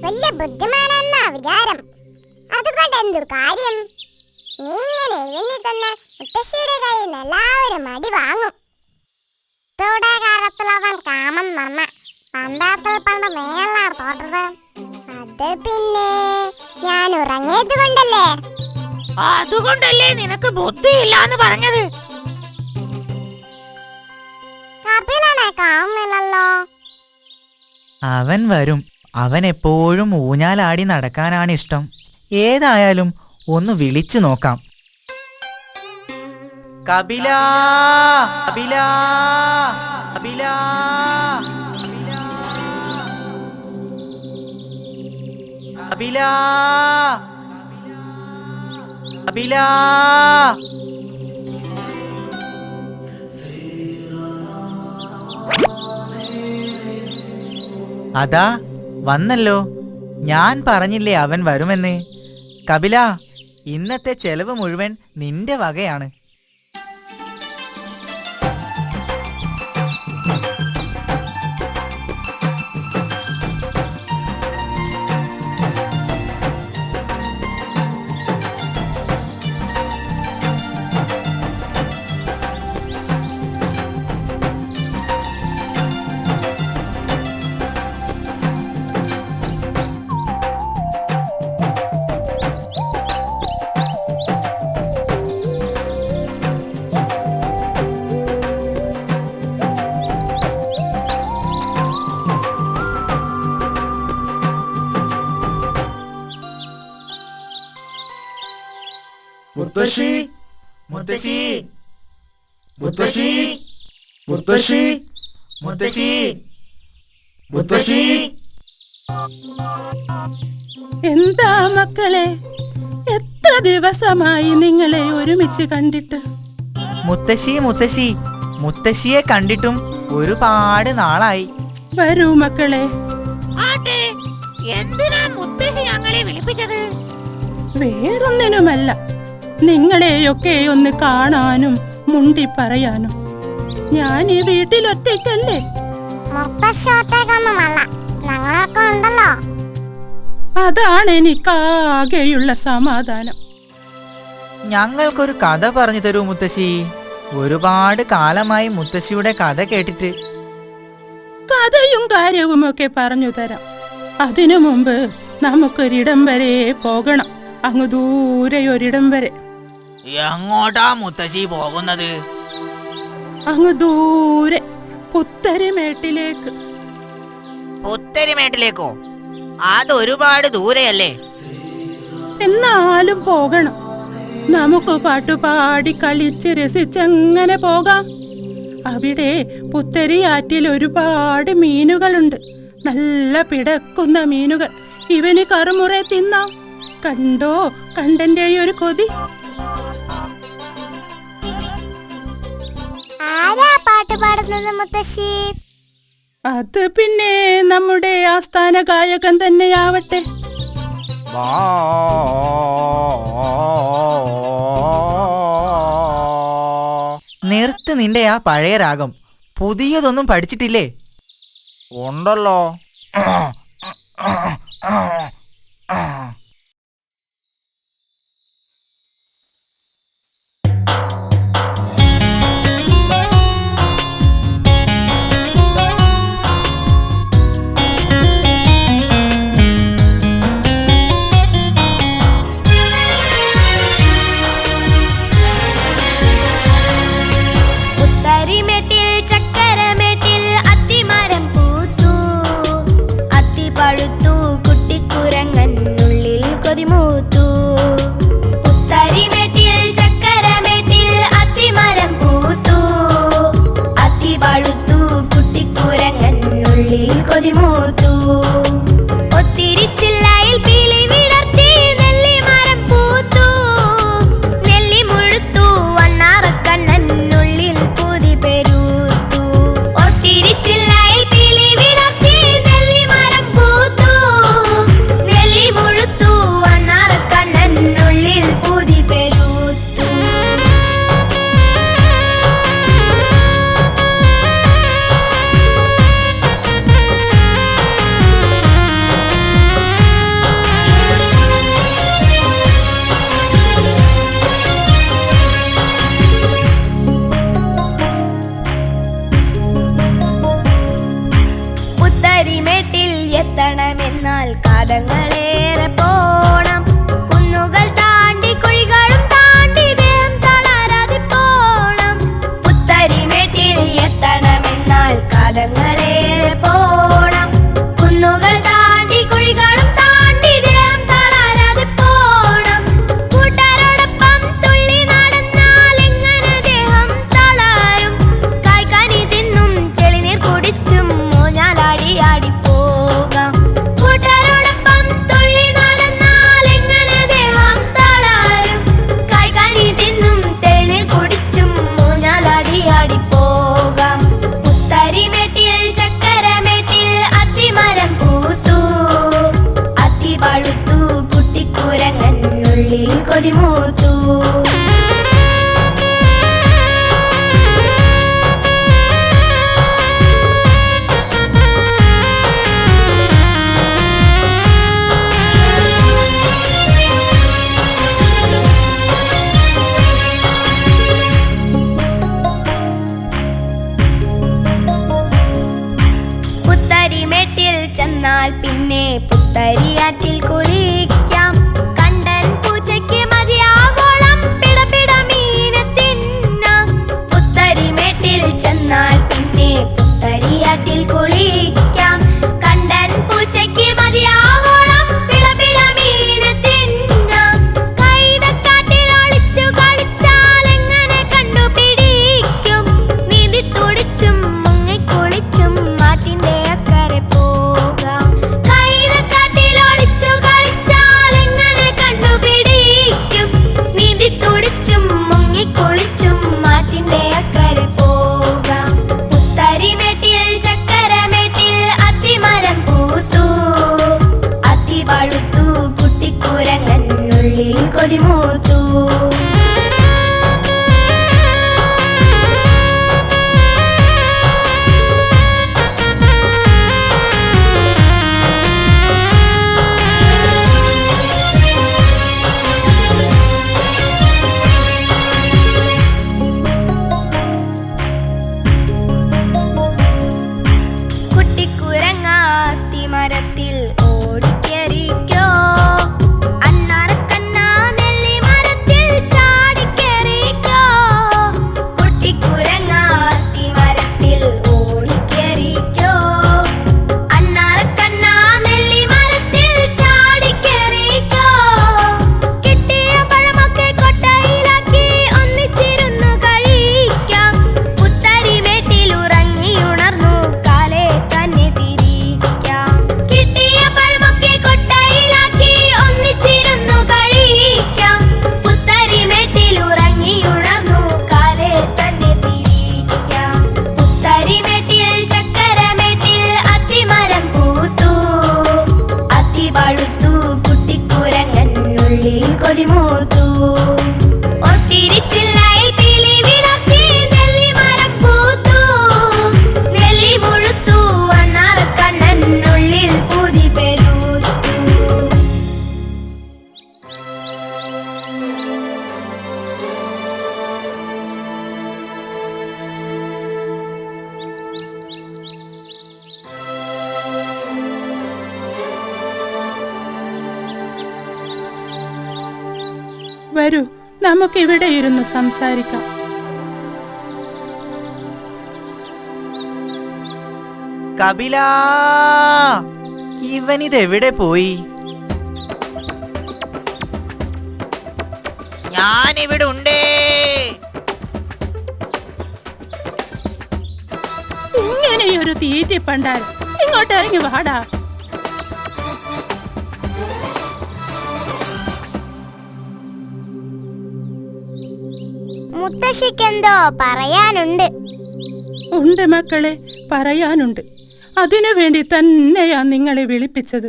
വലിയ ബുദ്ധിമാനെന്നാ വിചാരം. അതുകൊണ്ട് എന്തു കാര്യം? നീ ഇങ്ങനെ എഴുന്നി തന്ന മുത്തശ്ശിയുടെ കയ്യിൽ നിന്ന് എല്ലാവരും അടി വാങ്ങും. കാലത്തുള്ളവൻ കാമം നന്ന പണ്ടാത്തൽ പണ്ട് മേലാ തോട്ടത്. അത് പിന്നെ ഞാൻ ഉറങ്ങിയത് കൊണ്ടല്ലേ. അതുകൊണ്ടല്ലേ നിനക്ക് ബുദ്ധിയില്ലാന്ന് പറഞ്ഞത്. കപിലനെ കാണുന്നില്ലല്ലോ. അവൻ വരും. അവൻ എപ്പോഴും ഊഞ്ഞാലാടി നടക്കാനാണ് ഇഷ്ടം. ഏതായാലും ഒന്ന് വിളിച്ചു നോക്കാം. കപില കപില കപില കപില കപില. അതാ വന്നല്ലോ. ഞാൻ പറഞ്ഞില്ലേ അവൻ വരുമെന്ന്. കപില, ഇന്നത്തെ ചെലവ് മുഴുവൻ നിന്റെ വകയാണ്. മുത്തശ്ശി മുത്തശ്ശി മുത്തശ്ശി മുത്തശ്ശി മുത്തശ്ശി മുത്തശ്ശി. എന്താ മക്കളെ, എത്ര ദിവസമായി നിങ്ങളെ ഒരുമിച്ച് കണ്ടിട്ട്? മുത്തശ്ശി മുത്തശ്ശി മുത്തശ്ശിയെ കണ്ടിട്ടും ഒരുപാട് നാളായി. വരൂ മക്കളെ. എന്തിനാ മുത്തശ്ശി ഞങ്ങളെ വിളിപ്പിച്ചത്? വേറൊന്നിനുമല്ല, നിങ്ങളെയൊക്കെ ഒന്ന് കാണാനും മുണ്ടി പറയാനും. ഞാൻ ഈ വീട്ടിലൊറ്റയ്ക്കല്ലേ. അതാണ് എനിക്കാകെയുള്ള സമാധാനം. ഞങ്ങൾക്കൊരു കഥ പറഞ്ഞു തരൂ മുത്തശ്ശി. ഒരുപാട് കാലമായി മുത്തശ്ശിയുടെ കഥ കേട്ടിട്ട്. കഥയും കാര്യവുമൊക്കെ പറഞ്ഞു തരാം. അതിനു മുമ്പ് നമുക്കൊരിടം വരെ പോകണം. അങ്ങ് ദൂരെ ഒരിടം വരെ. എങ്ങോട്ടാ മുത്തശ്ശി പോകുന്നത്? അങ്ങ് ദൂരെ പുത്തരിമേട്ടിലേക്ക്. പുത്തരിമേട്ടിലേക്കോ? അതൊരുപാട് ദൂരെയല്ലേ? എന്നാലും പോകണം. നമുക്ക് പാട്ടുപാടി കളിച്ച് രസിച്ചങ്ങനെ പോകാം. അവിടെ പുത്തരിയാറ്റിൽ ഒരുപാട് മീനുകളുണ്ട്. നല്ല പിടക്കുന്ന മീനുകൾ. ഇവന് കറുമുറെ തിന്നാം. കണ്ടോ കണ്ടന്റെ ഒരു കൊതി. ആരാ പാട്ട് പാടുന്നത് മുത്തശ്ശി? അത് പിന്നെ നമ്മുടെ ആസ്ഥാന ഗായകൻ തന്നെയാവട്ടെ. നിർത്ത് നിന്റെ ആ പഴയ രാഗം. പുതിയതൊന്നും പഠിച്ചിട്ടില്ലേ? ഉണ്ടല്ലോ. കൊതിമൂത്തു. പുത്തരിമേട്ടിൽ ചെന്നാൽ പിന്നെ പുത്തരിയാറ്റിൽ കുളിക്കാം. കണ്ടൻ പൂച്ചയ്ക്ക് മതിയാകോളം പിടപിട മീനെ തിന്നാം. പുത്തരിമേട്ടിൽ ചെന്നാൽ പിന്നെ പുത്തരിയാറ്റിൽ കുളിക്കാം. കണ്ടൻ പൂച്ചയ്ക്ക് മതിയാകോളം പിടപിട മീനെ തിന്നാം. കൈതക്കാട്ടിൽ ഒളിച്ചു കളിച്ചാൽ എങ്ങനെ കണ്ടുപിടിക്കും? നീന്തി തുടിച്ചും മുങ്ങിക്കുളിച്ചും മാറ്റിന്റെ അക്കരെ പോകാം. കൈതക്കാട്ടിൽ ഒളിച്ചു കളിച്ചാൽ എങ്ങനെ കണ്ടുപിടിക്കും? നീന്തി തുടിച്ചും മുങ്ങിക്കുളിച്ചും മാറ്റിന്റെ അക്കരെ പോകാം. പുത്തരിമേട്ടിൽ ചക്കരമേട്ടിൽ അത്തിമരം പൂത്തു. അത്തി പഴുത്തു കുട്ടിക്കുരങ്ങനുള്ളിൽ കൊതിമൂത്തു. കുട്ടിക്കുരങ്ങാത്തിമരത്തിൽ ഓടിക്കേറിക്കോ. അണ്ണാറക്കണ്ണ നെല്ലിമരത്തിൽ ചാടിക്കേറിക്കോ. കുട്ടിക്കുരങ്ങാത്തിമരത്തിൽ ഓടിക്കേറിക്കോ. അണ്ണാറക്കണ്ണ നെല്ലിമരത്തിൽ ചാടിക്കേറിക്കോ. കിട്ടിയ പഴമൊക്കെ കൊട്ടയിലാക്കി ഒന്നിച്ചിരുന്നു കഴിക്കാം. പുത്തരിമേട്ടിൽ ഉറങ്ങിയുണർന്നു കാലേ തന്നെ തിരിക്കാം. കിട്ടിയ പഴമൊക്കെ കൊട്ടയിലാക്കി ഒന്നിച്ചിരുന്നു കഴിക്കാം. പുത്തരിമേട്ടിൽ ഉറങ്ങിയുണർന്നു കാലേ തന്നെ തിരിക്കാം. പുത്തരിമേട്ടിൽ ചക്കരമേട്ടിൽ അത്തിമരം പൂത്തു. അത്തി പഴുത്തു കുട്ടിക്കുരങ്ങനുള്ളിൽ കൊതിമൂത്തു. ഒത്തിരിച്ചില്ലയിൽ പീലി വിടർത്തി നെല്ലിമരം പൂത്തു. നെല്ലി മുഴുത്തു അണ്ണാറക്കണ്ണനുള്ളിൽ പൂതി പെരുത്തു. വരൂ, നമുക്കിവിടെ ഇരുന്ന് സംസാരിക്കാം. കപില, ഇവനിതെവിടെ പോയി? ഞാനിവിടെ ഉണ്ടേ. ഇങ്ങനെയൊരു തീറ്റിപ്പണ്ടാൽ ഇങ്ങോട്ട് ഇറങ്ങി വാടാ. മുത്തശ്ശിക്കെന്തോ പറയാനുണ്ട്. ഉണ്ട് മക്കളെ, പറയാനുണ്ട്. അതിനു വേണ്ടി തന്നെയാ നിങ്ങളെ വിളിപ്പിച്ചത്.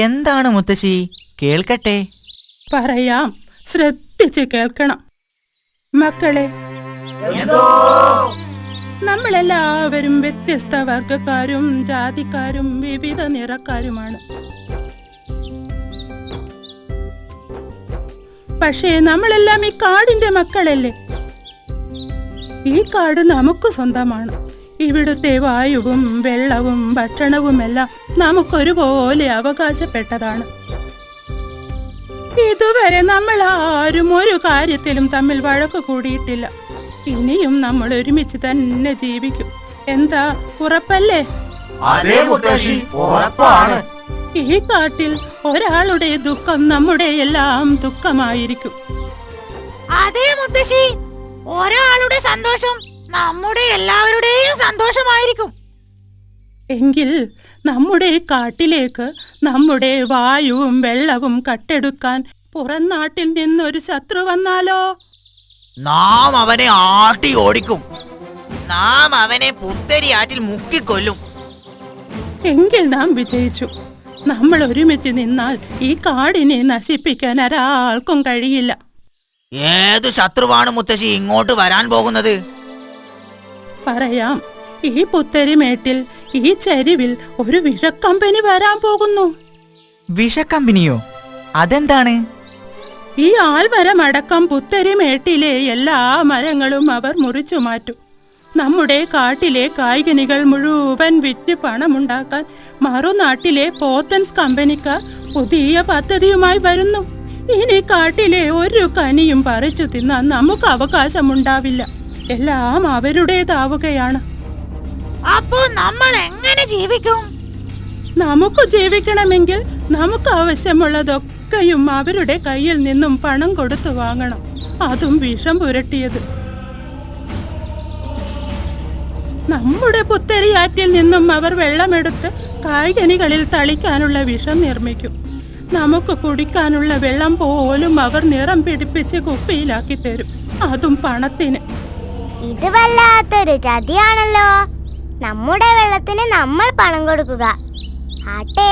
എന്താണ് മുത്തശ്ശി? കേൾക്കട്ടെ. പറയാം, ശ്രദ്ധിച്ച് കേൾക്കണം. മക്കളെ, നമ്മളെല്ലാവരും വ്യത്യസ്ത വർഗക്കാരും ജാതിക്കാരും വിവിധ നിറക്കാരുമാണ്. പക്ഷേ നമ്മളെല്ലാം ഈ കാടിന്റെ മക്കളല്ലേ. ഈ കാട് നമുക്ക് സ്വന്തമാണ്. ഇവിടുത്തെ വായുവും വെള്ളവും ഭക്ഷണവുമെല്ലാം നമുക്കൊരുപോലെ അവകാശപ്പെട്ടതാണ്. ഇതുവരെ നമ്മൾ ആരും ഒരു കാര്യത്തിലും തമ്മിൽ വഴക്ക് കൂടിയിട്ടില്ല. ഇനിയും നമ്മൾ ഒരുമിച്ച് തന്നെ ജീവിക്കും. എന്താ, ഉറപ്പല്ലേ? അതേ മുത്തശ്ശി, ഉറപ്പാണ്. ഈ കാട്ടിൽ ഒരാളുടെ ദുഃഖം നമ്മുടെ എല്ലാം ദുഃഖമായിരിക്കും. അതേ മുത്തശ്ശി, ഒരാളുടെ സന്തോഷം നമ്മുടെ എല്ലാവരുടെയും സന്തോഷമായിരിക്കും. എങ്കിൽ നമ്മുടെ കാട്ടിലേക്ക് നമ്മുടെ വായുവും വെള്ളവും കട്ടെടുക്കാൻ പുറം നാട്ടിൽ നിന്നൊരു ശത്രു വന്നാലോ? നാം അവനെ ആട്ടി ഓടിക്കും. നാം അവനെ പുത്തരിയാറ്റിൽ മുക്കിക്കൊല്ലും. എങ്കിൽ നാം വിജയിച്ചു. നമ്മൾ ഒരുമിച്ച് നിന്നാൽ ഈ കാടിനെ നശിപ്പിക്കാൻ ഒരാൾക്കും കഴിയില്ല. ഏതു ശത്രുവാണ് മുത്തശ്ശി ഇങ്ങോട്ട് വരാൻ പോകുന്നത്? പറയാം. ഈ പുത്തരിമേട്ടിൽ ഈ ചരിവിൽ ഒരു വിഷക്കമ്പനി വരാൻ പോകുന്നു. വിഷക്കമ്പനിയോ? അതെന്താണ്? ഈ ആൽമരം അടക്കം പുത്തരിമേട്ടിലെ എല്ലാ മരങ്ങളും അവർ മുറിച്ചു മാറ്റും. നമ്മുടെ കാട്ടിലെ കായ്കനികൾ മുഴുവൻ വിറ്റ് പണമുണ്ടാക്കാൻ മറുനാട്ടിലെ പോത്തൻസ് കമ്പനിക്കാർ പുതിയ പദ്ധതിയുമായി വരുന്നു. ഇനി കാട്ടിലെ ഒരു കനിയും പറിച്ചു തിന്നാൻ നമുക്ക് അവകാശമുണ്ടാവില്ല. എല്ലാം അവരുടേതാവുകയാണ്. അപ്പോ നമ്മൾ എങ്ങനെ ജീവിക്കും? നമുക്ക് ജീവിക്കണമെങ്കിൽ നമുക്ക് ആവശ്യമുള്ളതൊക്കെയും അവരുടെ കയ്യിൽ നിന്നും പണം കൊടുത്തു വാങ്ങണം. അതും വിഷം പുരട്ടിയത്. നമ്മുടെ പുത്തരിയാറ്റിൽ നിന്നും അവർ വെള്ളമെടുത്ത് കായ്കനികളിൽ തളിക്കാനുള്ള വിഷം നിർമ്മിക്കും. നമുക്ക് കുടിക്കാനുള്ള വെള്ളം പോലും അവർ നിറം പിടിപ്പിച്ച് കുപ്പിയിലാക്കി തരും. അതും പണത്തിന്. ഇത് വല്ലാത്തൊരു ചതിയാണല്ലോ. നമ്മുടെ വെള്ളത്തിന് നമ്മൾ പണം കൊടുക്കുക. ആട്ടെ,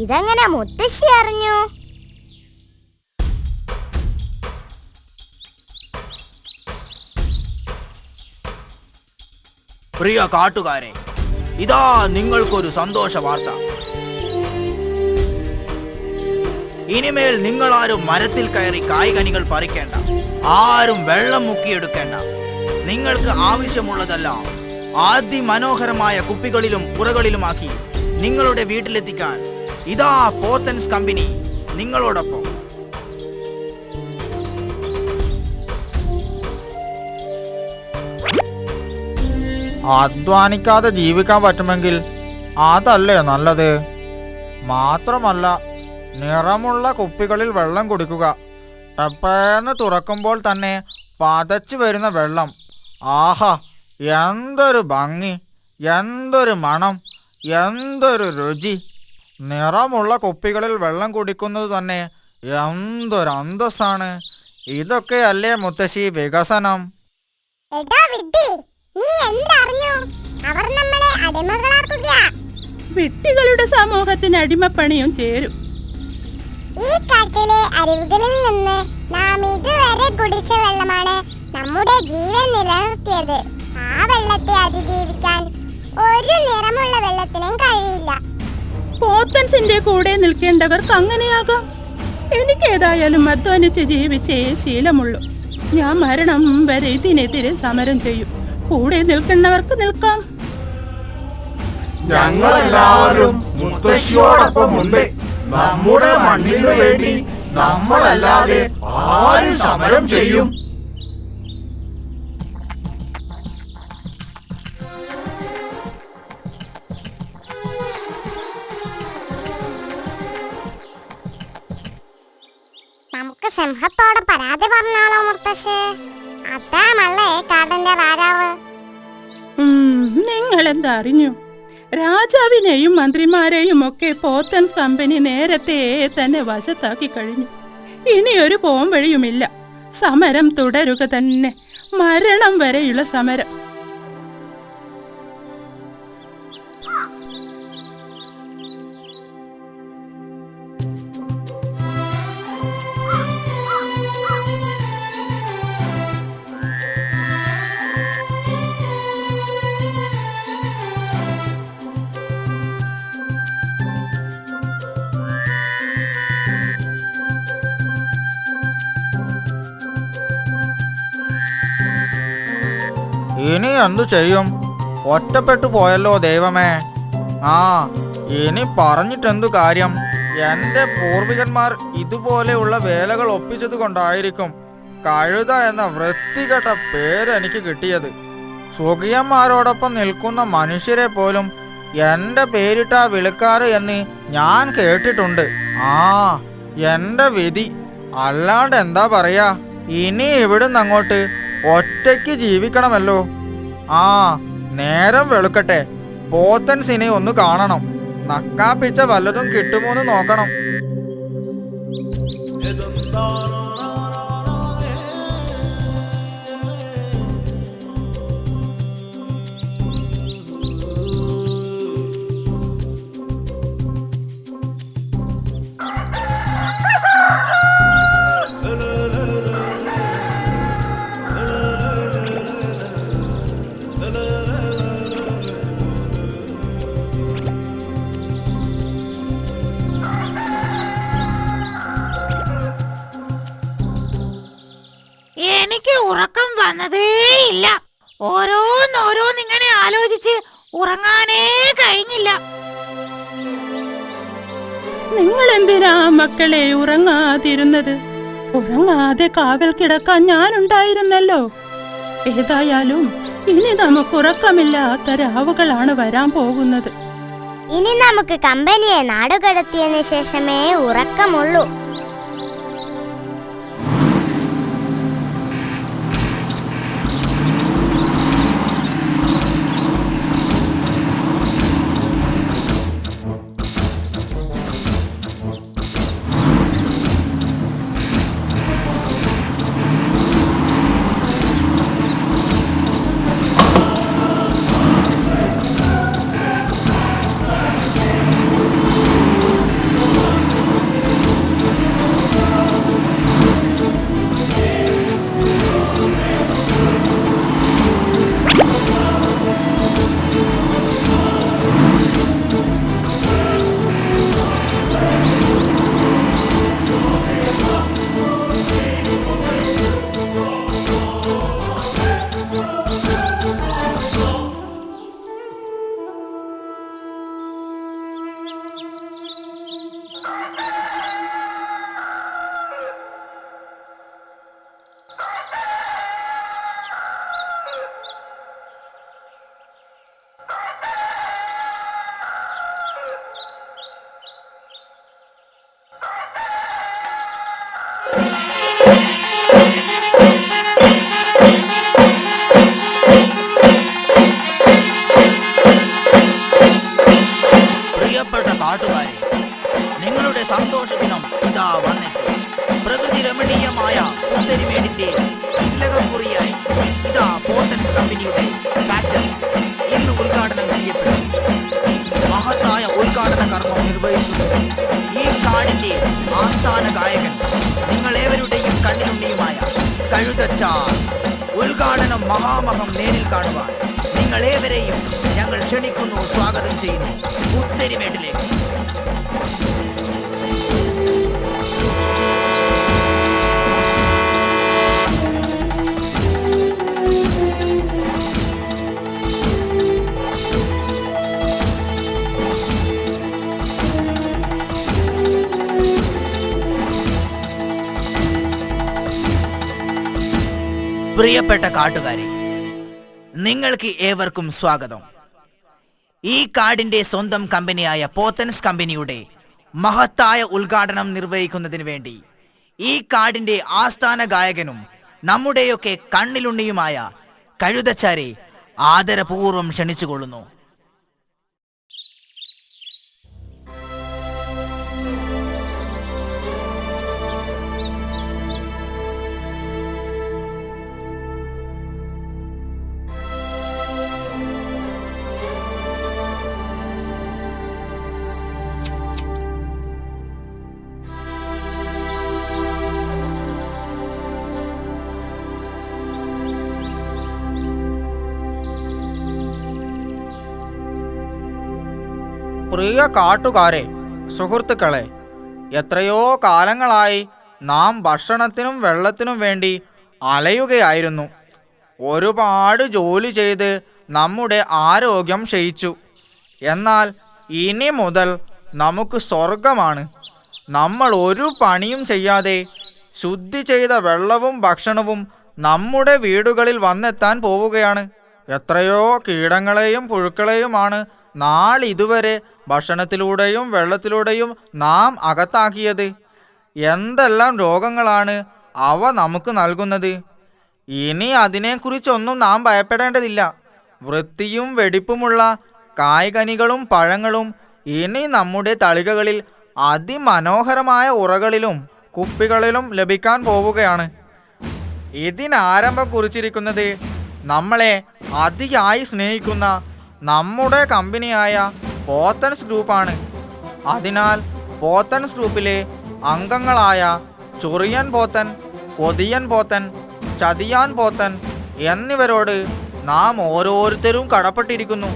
ഇതെങ്ങനെ മുത്തശ്ശി അറിഞ്ഞു? പ്രിയ കാട്ടുകാരെ, ഇതാ നിങ്ങൾക്കൊരു സന്തോഷ വാർത്ത. ഇനിമേൽ നിങ്ങളാരും മരത്തിൽ കയറി കായ്കനികൾ പറിക്കേണ്ട, ആരും വെള്ളം മുക്കിയെടുക്കേണ്ട. നിങ്ങൾക്ക് ആവശ്യമുള്ളതെല്ലാം അതിമനോഹരമായ കുപ്പികളിലും പുറകളിലുമാക്കി നിങ്ങളുടെ വീട്ടിലെത്തിക്കാൻ ഇതാ പോത്തൻസ് കമ്പനി നിങ്ങളോടൊപ്പം. അധ്വാനിക്കാതെ ജീവിക്കാൻ പറ്റുമെങ്കിൽ അതല്ലേ നല്ലത്. മാത്രമല്ല, നിറമുള്ള കുപ്പികളിൽ വെള്ളം കുടിക്കുക. ടപ്പേന്ന് തുറക്കുമ്പോൾ തന്നെ പതച്ചു വരുന്ന വെള്ളം. ആഹാ, എന്തൊരു ഭംഗി, എന്തൊരു മണം, എന്തൊരു രുചി. നിറമുള്ള കുപ്പികളിൽ വെള്ളം കുടിക്കുന്നത് തന്നെ എന്തൊരു അന്തസ്സാണ്. ഇതൊക്കെയല്ലേ മുത്തശ്ശി വികസനം? വിട്ടികളുടെ സമൂഹത്തിന് അടിമപ്പണിയും ചേരും. ഈ കാട്ടിലെ അരുവികളിൽ നിന്ന് നാം ഇതുവരെ കുടിച്ച വെള്ളമാണ് നമ്മുടെ ജീവൻ നിലനിർത്തിയത്. ആ വെള്ളത്തെ അതിജീവിക്കാൻ ഒരു നിറമുള്ള വെള്ളത്തിനും കഴിയില്ല. പോത്തൻസിന്റെ കൂടെ നിൽക്കേണ്ടവർക്ക് അങ്ങനെയാകാം. എനിക്കേതായാലും അധ്വാനിച്ച് ജീവിച്ചേ ശീലമുള്ളൂ. ഞാൻ മരണം വരെ ഇതിനെതിരെ സമരം ചെയ്യും. കൂടെ നിൽക്കുന്നവർക്ക് നിൽക്കാം. ഞങ്ങളെല്ലാവരും മുത്തശ്ശിയോടൊപ്പമുണ്ട്. നമ്മുടെ മണ്ണിനു വേണ്ടി നമ്മളല്ലാതെ ആര് സമരം ചെയ്യും? നമുക്ക് സിംഹത്തോട് പരാതി പറഞ്ഞാലോ മുത്തശ്ശി? അതാണല്ലേ കാടിന്റെ രാജാവ്. നിങ്ങൾ എന്താ അറിഞ്ഞു? രാജാവിനെയും മന്ത്രിമാരെയും ഒക്കെ പോത്തൻസ് കമ്പനി നേരത്തെ തന്നെ വശത്താക്കി കഴിഞ്ഞു. ഇനിയൊരു പോംവഴിയുമില്ല. സമരം തുടരുക തന്നെ, മരണം വരെയുള്ള സമരം. ഇനി എന്തു ചെയ്യും? ഒറ്റപ്പെട്ടു പോയല്ലോ ദൈവമേ. ഇനി പറഞ്ഞിട്ടെന്തു കാര്യം? എൻ്റെ പൂർവികന്മാർ ഇതുപോലെയുള്ള വേലകൾ ഒപ്പിച്ചത് കൊണ്ടായിരിക്കും കഴുത എന്ന വൃത്തികെട്ട പേര് എനിക്ക് കിട്ടിയത്. സുഖിയന്മാരോടൊപ്പം നിൽക്കുന്ന മനുഷ്യരെ പോലും എൻ്റെ പേരിട്ടാ വിളിക്കാറ് എന്ന് ഞാൻ കേട്ടിട്ടുണ്ട്. എൻ്റെ വിധി, അല്ലാണ്ട് എന്താ പറയാ. ഇനി ഇവിടുന്ന് അങ്ങോട്ട് ഒറ്റയ്ക്ക് ജീവിക്കണമല്ലോ. നേരം വെളുക്കട്ടെ, പോത്തൻസിനെ ഒന്ന് കാണണം. നക്കാപ്പിച്ച വല്ലതും കിട്ടുമോന്ന് നോക്കണം. ഇല്ല. ഓരോന്നിങ്ങനെ ആലോചിച്ച് ഉറങ്ങാനേ കഴിഞ്ഞില്ല. നിങ്ങൾ എന്തിനാ മക്കളെ ഉറങ്ങാതിരുന്നത്? ഉറങ്ങാതെ കാവൽ കിടക്കാൻ ഞാനുണ്ടായിരുന്നല്ലോ. ഏതായാലും ഇനി നമുക്ക് ഉറക്കമില്ലാത്ത രാവുകളാണ് വരാൻ പോകുന്നത്. ഇനി നമുക്ക് കമ്പനിയെ നാടുകടത്തിയതിനു ശേഷമേ ഉറക്കമുള്ളൂ. പ്രിയപ്പെട്ട കാട്ടുകാരെ, നിങ്ങളുടെ സന്തോഷദിനം ഇതാ വന്നെത്തി. പ്രകൃതി രമണീയമായ ഉത്തരിമേടിന്റെ തിലകക്കുറിയായി ഇതാ പോത്തൻസ് കമ്പനിയുടെ ഫാക്ടറി ഇന്ന് ഉദ്ഘാടനം ചെയ്യപ്പെടും. മഹത്തായ ഉദ്ഘാടന കർമ്മം നിർവഹിക്കുന്നത് ഈ കാടിന്റെ ആസ്ഥാന ഗായകൻ, നിങ്ങളേവരുടെയും കണ്ണിനുണ്ണിയുമായ കഴുതച്ചാർ. ഉദ്ഘാടനം മഹാമഹം നേരിൽ കാണുവാൻ നിങ്ങളേവരെയും ഞങ്ങൾ ക്ഷണിക്കുന്നു, സ്വാഗതം ചെയ്യുന്നു ഉത്തരിമേട്ടിലേക്ക്. പ്രിയപ്പെട്ട കാട്ടുകാരെ, നിങ്ങൾക്ക് ഏവർക്കും സ്വാഗതം. ഈ കാടിന്റെ സ്വന്തം കമ്പനിയായ പോത്തൻസ് കമ്പനിയുടെ മഹത്തായ ഉദ്ഘാടനം നിർവഹിക്കുന്നതിന് വേണ്ടി ഈ കാടിന്റെ ആസ്ഥാന ഗായകനും നമ്മുടെയൊക്കെ കണ്ണിലുണ്ണിയുമായ കഴുതച്ചാരെ ആദരപൂർവ്വം ക്ഷണിച്ചുകൊള്ളുന്നു. പ്രിയ കാട്ടുകാരെ, സുഹൃത്തുക്കളെ, എത്രയോ കാലങ്ങളായി നാം ഭക്ഷണത്തിനും വെള്ളത്തിനും വേണ്ടി അലയുകയായിരുന്നു. ഒരുപാട് ജോലി ചെയ്ത് നമ്മുടെ ആരോഗ്യം ക്ഷയിച്ചു. എന്നാൽ ഇനി മുതൽ നമുക്ക് സ്വർഗമാണ്. നമ്മൾ ഒരു പണിയും ചെയ്യാതെ ശുദ്ധി ചെയ്ത വെള്ളവും ഭക്ഷണവും നമ്മുടെ വീടുകളിൽ വന്നെത്താൻ പോവുകയാണ്. എത്രയോ കീടങ്ങളെയും പുഴുക്കളെയുമാണ് നാളിതുവരെ ഭക്ഷണത്തിലൂടെയും വെള്ളത്തിലൂടെയും നാം അകത്താക്കിയത്. എന്തെല്ലാം രോഗങ്ങളാണ് അവ നമുക്ക് നൽകുന്നത്. ഇനി അതിനെക്കുറിച്ചൊന്നും നാം ഭയപ്പെടേണ്ടതില്ല. വൃത്തിയും വെടിപ്പുമുള്ള കായ്കനികളും പഴങ്ങളും ഇനി നമ്മുടെ തളികകളിൽ അതിമനോഹരമായ ഉറകളിലും കുപ്പികളിലും ലഭിക്കാൻ പോവുകയാണ്. ഇതിനാരംഭം കുറിച്ചിരിക്കുന്നത് നമ്മളെ അതിയായി സ്നേഹിക്കുന്ന നമ്മുടെ കമ്പനിയായ പോത്തൻസ് ഗ്രൂപ്പാണ്. അതിനാൽ പോത്തൻസ് ഗ്രൂപ്പിലെ അംഗങ്ങളായ ചൊറിയൻ പോത്തൻ, കൊതിയൻ പോത്തൻ, ചതിയാൻ പോത്തൻ എന്നിവരോട് നാം ഓരോരുത്തരും കടപ്പെട്ടിരിക്കുന്നു.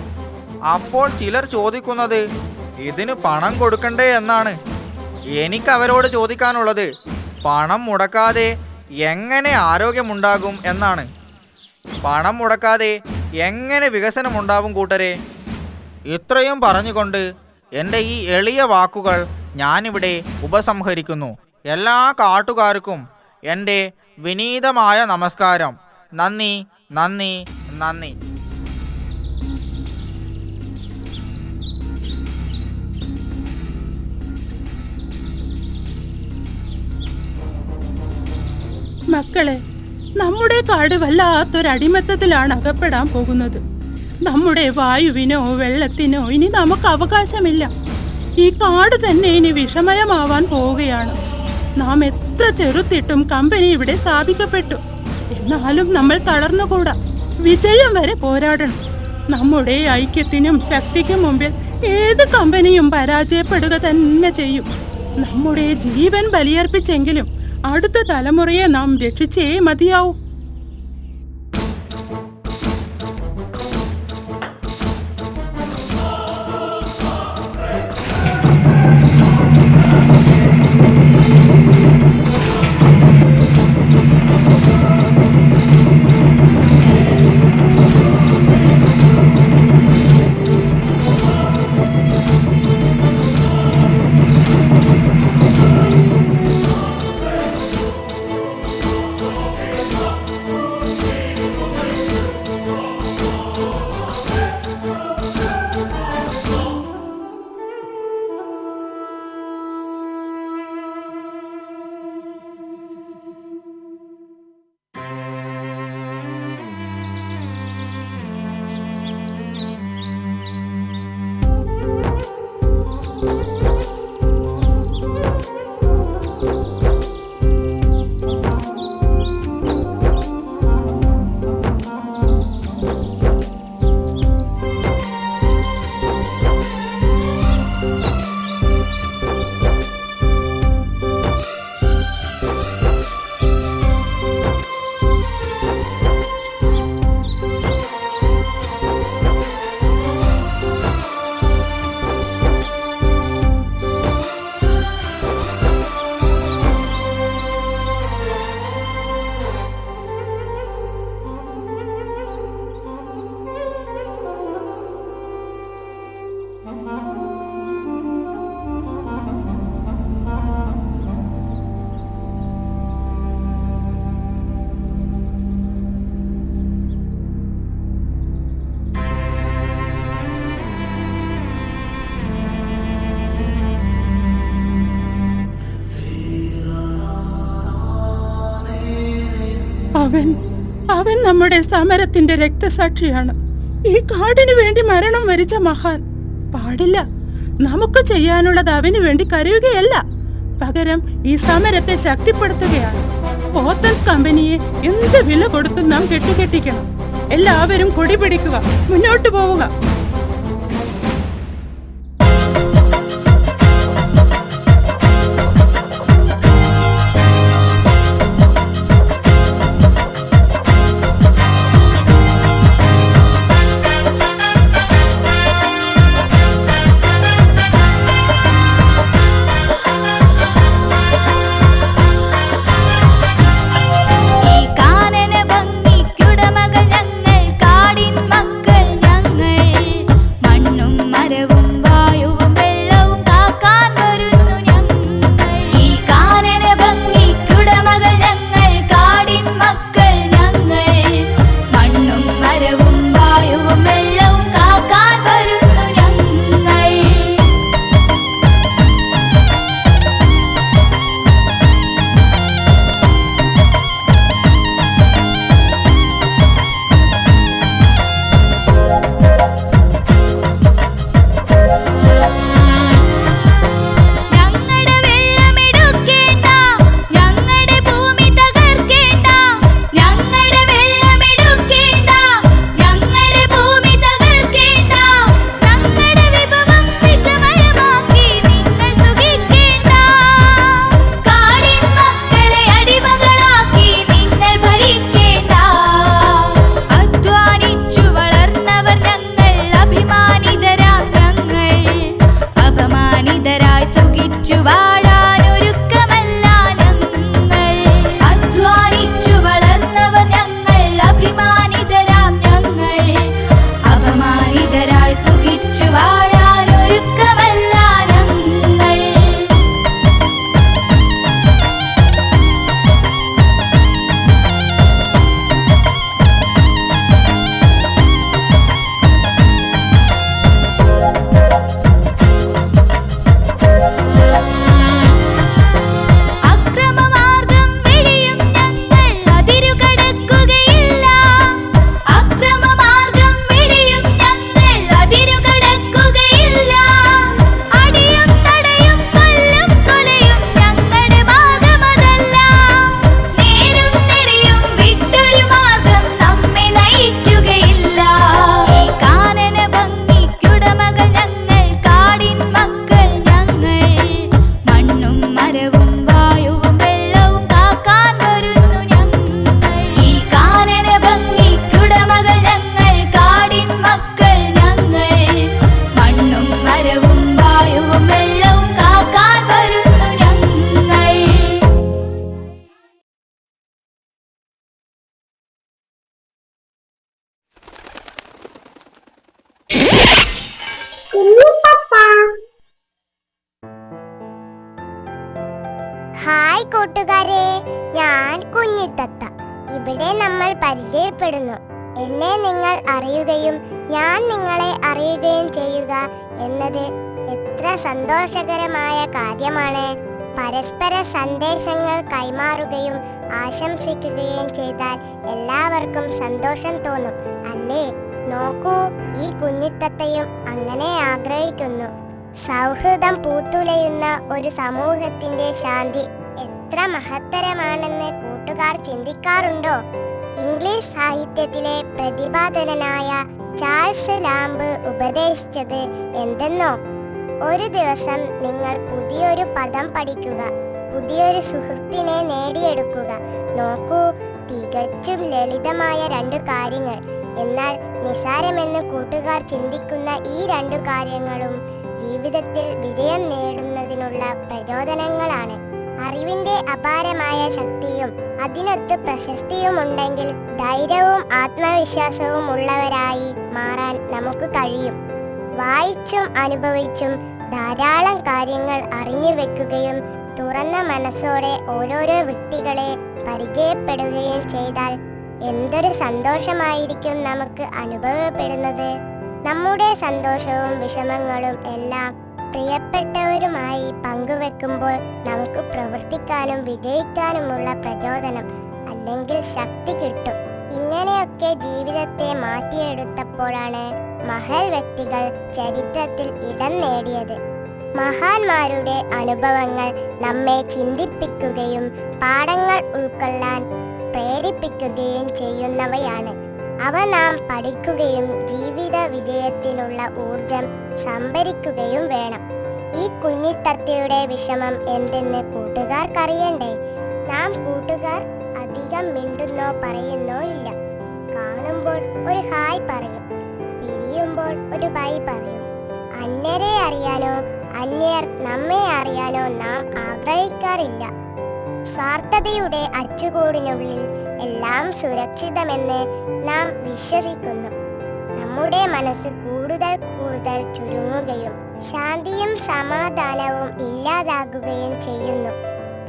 അപ്പോൾ ചിലർ ചോദിക്കുന്നത് ഇതിന് പണം കൊടുക്കണ്ടേ എന്നാണ്. എനിക്കവരോട് ചോദിക്കാനുള്ളത് പണം മുടക്കാതെ എങ്ങനെ ആരോഗ്യമുണ്ടാകും എന്നാണ്. പണം മുടക്കാതെ എങ്ങനെ വികസനമുണ്ടാവും കൂട്ടരെ? ഇത്രയും പറഞ്ഞുകൊണ്ട് എൻ്റെ ഈ എളിയ വാക്കുകൾ ഞാനിവിടെ ഉപസംഹരിക്കുന്നു. എല്ലാ കാട്ടുകാർക്കും എൻ്റെ വിനീതമായ നമസ്കാരം. നന്ദി, നന്ദി, നന്ദി. മക്കളെ, നമ്മുടെ കാട് വല്ലാത്തൊരടിമത്തത്തിലാണ് അകപ്പെടാൻ പോകുന്നത്. നമ്മുടെ വായുവിനോ വെള്ളത്തിനോ ഇനി നമുക്ക് അവകാശമില്ല. ഈ കാട് തന്നെ ഇനി വിഷമയമാവാൻ പോവുകയാണ്. നാം എത്ര ചെറുത്തിട്ടും കമ്പനി ഇവിടെ സ്ഥാപിക്കപ്പെട്ടു. എന്നാലും നമ്മൾ തളർന്നുകൂടാ. വിജയം വരെ പോരാടണം. നമ്മുടെ ഐക്യത്തിനും ശക്തിക്കും മുമ്പിൽ ഏത് കമ്പനിയും പരാജയപ്പെടുക തന്നെ ചെയ്യും. നമ്മുടെ ജീവൻ ബലിയർപ്പിച്ചെങ്കിലും അടുത്ത തലമുറയെ നാം രക്ഷിച്ചേ മതിയാവൂ. അവൻ നമ്മുടെ സമരത്തിന്റെ രക്തസാക്ഷിയാണ്. ഈ കാടിനു വേണ്ടി മരണം വരിച്ച മഹാൻ. പാടില്ല. നമുക്ക് ചെയ്യാനുള്ളത് അവന് വേണ്ടി കരയുകയല്ല, പകരം ഈ സമരത്തെ ശക്തിപ്പെടുത്തുകയാണ്. പോത്തൻസ് കമ്പനിയെ എന്ത് വില കൊടുത്തും നാം കെട്ടിക്കെട്ടിക്കണം. എല്ലാവരും കൊടി പിടിക്കുക, മുന്നോട്ട് പോവുക. ഈ കാനന ഭംഗിക്കുടമകൾ ഞങ്ങൾ, കാടിൻ മക്കൾ ഞങ്ങൾ. കൂട്ടുകാരെ, ഞാൻ കുഞ്ഞിത്തത്ത. ഇവിടെ നമ്മൾ പരിചയപ്പെടുന്നു. എന്നെ നിങ്ങൾ അറിയുകയും ഞാൻ നിങ്ങളെ അറിയുകയും ചെയ്യുക എന്നത് എത്ര സന്തോഷകരമായ കാര്യമാണ്. പരസ്പര സന്ദേശങ്ങൾ കൈമാറുകയും ആശംസിക്കുകയും ചെയ്താൽ എല്ലാവർക്കും സന്തോഷം തോന്നും, അല്ലേ? നോക്കൂ, ഈ കുഞ്ഞിത്തത്തയും അങ്ങനെ ആഗ്രഹിക്കുന്നു. സൗഹൃദം പൂത്തുലയുന്ന ഒരു സമൂഹത്തിന്റെ ശാന്തി എത്ര മഹത്തരമാണെന്ന് കൂട്ടുകാർ ചിന്തിക്കാറുണ്ടോ? ഇംഗ്ലീഷ് സാഹിത്യത്തിലെ പ്രതിഭാധനനായ ചാൾസ് ലാംബ് ഉപദേശിച്ചത് എന്തെന്നോ? ഒരു ദിവസം നിങ്ങൾ പുതിയൊരു പദം പഠിക്കുക, പുതിയൊരു സുഹൃത്തിനെ നേടിയെടുക്കുക. നോക്കൂ, തികച്ചും ലളിതമായ 2 കാര്യങ്ങൾ. എന്നാൽ നിസാരമെന്ന് കൂട്ടുകാർ ചിന്തിക്കുന്ന ഈ 2 കാര്യങ്ങളും ജീവിതത്തിൽ വിജയം നേടുന്നതിനുള്ള പ്രചോദനങ്ങളാണ്. അറിവിന്റെ അപാരമായ ശക്തിയും അതിനൊത്ത് പ്രശസ്തിയുമുണ്ടെങ്കിൽ ധൈര്യവും ആത്മവിശ്വാസവും ഉള്ളവരായി മാറാൻ നമുക്ക് കഴിയും. വായിച്ചും അനുഭവിച്ചും ധാരാളം കാര്യങ്ങൾ അറിഞ്ഞു വെക്കുകയും തുറന്ന മനസ്സോടെ ഓരോരോ വ്യക്തികളെ പരിചയപ്പെടുകയും ചെയ്താൽ എന്തൊരു സന്തോഷമായിരിക്കും നമുക്ക് അനുഭവപ്പെടുന്നത്. നമ്മുടെ സന്തോഷവും വിഷമങ്ങളും എല്ലാം പ്രിയപ്പെട്ടവരുമായി പങ്കുവെക്കുമ്പോൾ നമുക്ക് പ്രവർത്തിക്കാനും വിജയിക്കാനുമുള്ള പ്രചോദനം അല്ലെങ്കിൽ ശക്തി കിട്ടും. ഇങ്ങനെയൊക്കെ ജീവിതത്തെ മാറ്റിയെടുത്തപ്പോഴാണ് മഹൽ വ്യക്തികൾ ചരിത്രത്തിൽ ഇടം നേടിയത്. മഹാന്മാരുടെ അനുഭവങ്ങൾ നമ്മെ ചിന്തിപ്പിക്കുകയും പാഠങ്ങൾ ഉൾക്കൊള്ളാൻ പ്രേരിപ്പിക്കുകയും ചെയ്യുന്നവയാണ്. അവ നാം പഠിക്കുകയും ജീവിത വിജയത്തിനുള്ള ഊർജം സംഭരിക്കുകയും വേണം. ഈ കുഞ്ഞിത്തത്തയുടെ വിഷമം എന്തെന്ന് കൂട്ടുകാർക്കറിയണ്ടേ? നാം കൂട്ടുകാർ അധികം മിണ്ടുന്നോ പറയുന്നോ ഇല്ല. കാണുമ്പോൾ ഒരു ഹായ് പറയും, പിരിയുമ്പോൾ ഒരു ബൈ പറയും. അന്യരെ അറിയാനോ അന്യർ നമ്മെ അറിയാനോ നാം ആഗ്രഹിക്കാറില്ല. സ്വാർത്ഥതയുടെ അച്ചുകൂടിനുള്ളിൽ എല്ലാം സുരക്ഷിതമെന്ന് നാം വിശ്വസിക്കുന്നു. നമ്മുടെ മനസ്സ് കൂടുതൽ കൂടുതൽ ചുരുങ്ങുകയും ശാന്തിയും സമാധാനവും ഇല്ലാതാകുകയും ചെയ്യുന്നു.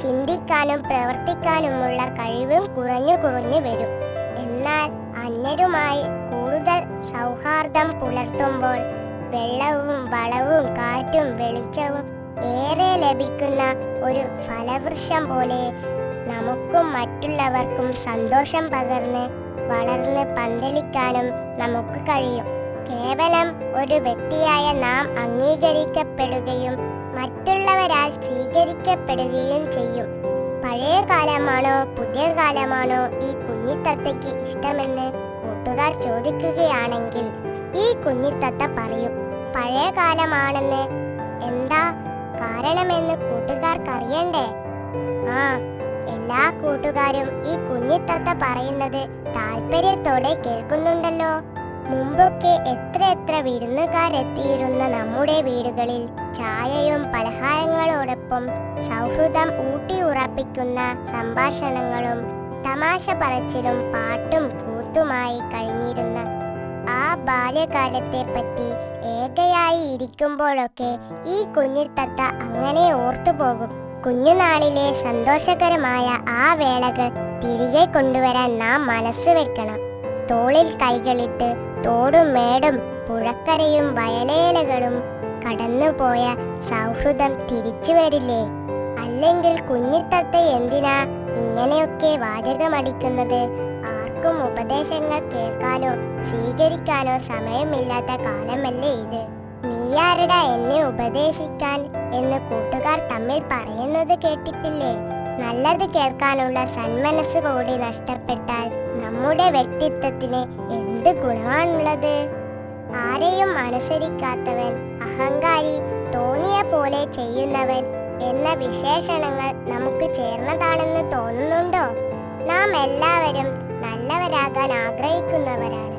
ചിന്തിക്കാനും പ്രവർത്തിക്കാനുമുള്ള കഴിവും കുറഞ്ഞു കുറഞ്ഞു വരും. എന്നാൽ അന്യരുമായി കൂടുതൽ സൗഹാർദ്ദം പുലർത്തുമ്പോൾ വെള്ളവും വളവും കാറ്റും വെളിച്ചവും ഏറെ ലഭിക്കുന്ന ഒരു ഫലവൃക്ഷം പോലെ നമുക്കും മറ്റുള്ളവർക്കും സന്തോഷം പകർന്ന് വളർന്ന് പന്തലിക്കാനും നമുക്ക് കഴിയും. കേവലം ഒരു വ്യക്തിയായ നാം അംഗീകരിക്കപ്പെടുകയും മറ്റുള്ളവരാൽ സ്വീകരിക്കപ്പെടുകയും ചെയ്യും. പഴയ കാലമാണോ പുതിയ കാലമാണോ ഈ കുഞ്ഞിത്തത്തയ്ക്ക് ഇഷ്ടമെന്ന് കൂട്ടുകാർ ചോദിക്കുകയാണെങ്കിൽ ഈ കുഞ്ഞിത്തത്ത പറയും പഴയ കാലമാണെന്ന്. എന്താ കാരണമെന്ന് കൂട്ടുകാർക്കറിയണ്ടേ? എല്ലാ കൂട്ടുകാരും ഈ കുഞ്ഞിത്തത്ത പറയുന്നത് താല്പര്യത്തോടെ കേൾക്കുന്നുണ്ടല്ലോ. മുമ്പൊക്കെ എത്ര വിരുന്നുകാരെത്തിയിരുന്ന നമ്മുടെ വീടുകളിൽ ചായയും പലഹാരങ്ങളോടൊപ്പം സൗഹൃദം ഊട്ടിയുറപ്പിക്കുന്ന സംഭാഷണങ്ങളും തമാശ പറച്ചിലും പാട്ടും കൂത്തുമായി കഴിഞ്ഞിരുന്ന ആ ബാല്യകാലത്തെ പറ്റി ഏകയായി ഇരിക്കുമ്പോഴൊക്കെ ഈ കുഞ്ഞിത്തത്ത അങ്ങനെ ഓർത്തുപോകും. കുഞ്ഞുനാളിലെ സന്തോഷകരമായ ആ വേളകൾ തിരികെ കൊണ്ടുവരാൻ നാം മനസ്സ് വെക്കണം. തോളിൽ കൈകളിട്ട് തോടും മേടും പുഴക്കരയും വയലേലകളും കടന്നുപോയ സൗഹൃദം തിരിച്ചു വരില്ലേ? അല്ലെങ്കിൽ കുഞ്ഞിത്തത്ത എന്തിനാ ഇങ്ങനെയൊക്കെ വാചകമടിക്കുന്നത്? ആർക്കും ഉപദേശങ്ങൾ കേൾക്കാനോ സ്വീകരിക്കാനോ സമയമില്ലാത്ത കാലമല്ലേ ഇത്? നീയാരടാ എന്നെ ഉപദേശിക്കാൻ എന്ന് കൂട്ടുകാർ തമ്മിൽ പറയുന്നത് കേട്ടിട്ടില്ലേ? നല്ലത് കേൾക്കാനുള്ള സന്മനസ് കൂടി നഷ്ടപ്പെട്ടാൽ നമ്മുടെ വ്യക്തിത്വത്തിന് എന്ത് ഗുണമാണുള്ളത്? ആരെയും അനുസരിക്കാത്തവൻ, അഹങ്കാരി, തോന്നിയ പോലെ ചെയ്യുന്നവൻ എന്ന വിശേഷണങ്ങൾ നമുക്ക് ചേർന്നതാണെന്ന് തോന്നുന്നുണ്ടോ? നാം എല്ലാവരും നല്ലവരാകാൻ ആഗ്രഹിക്കുന്നവരാണ്.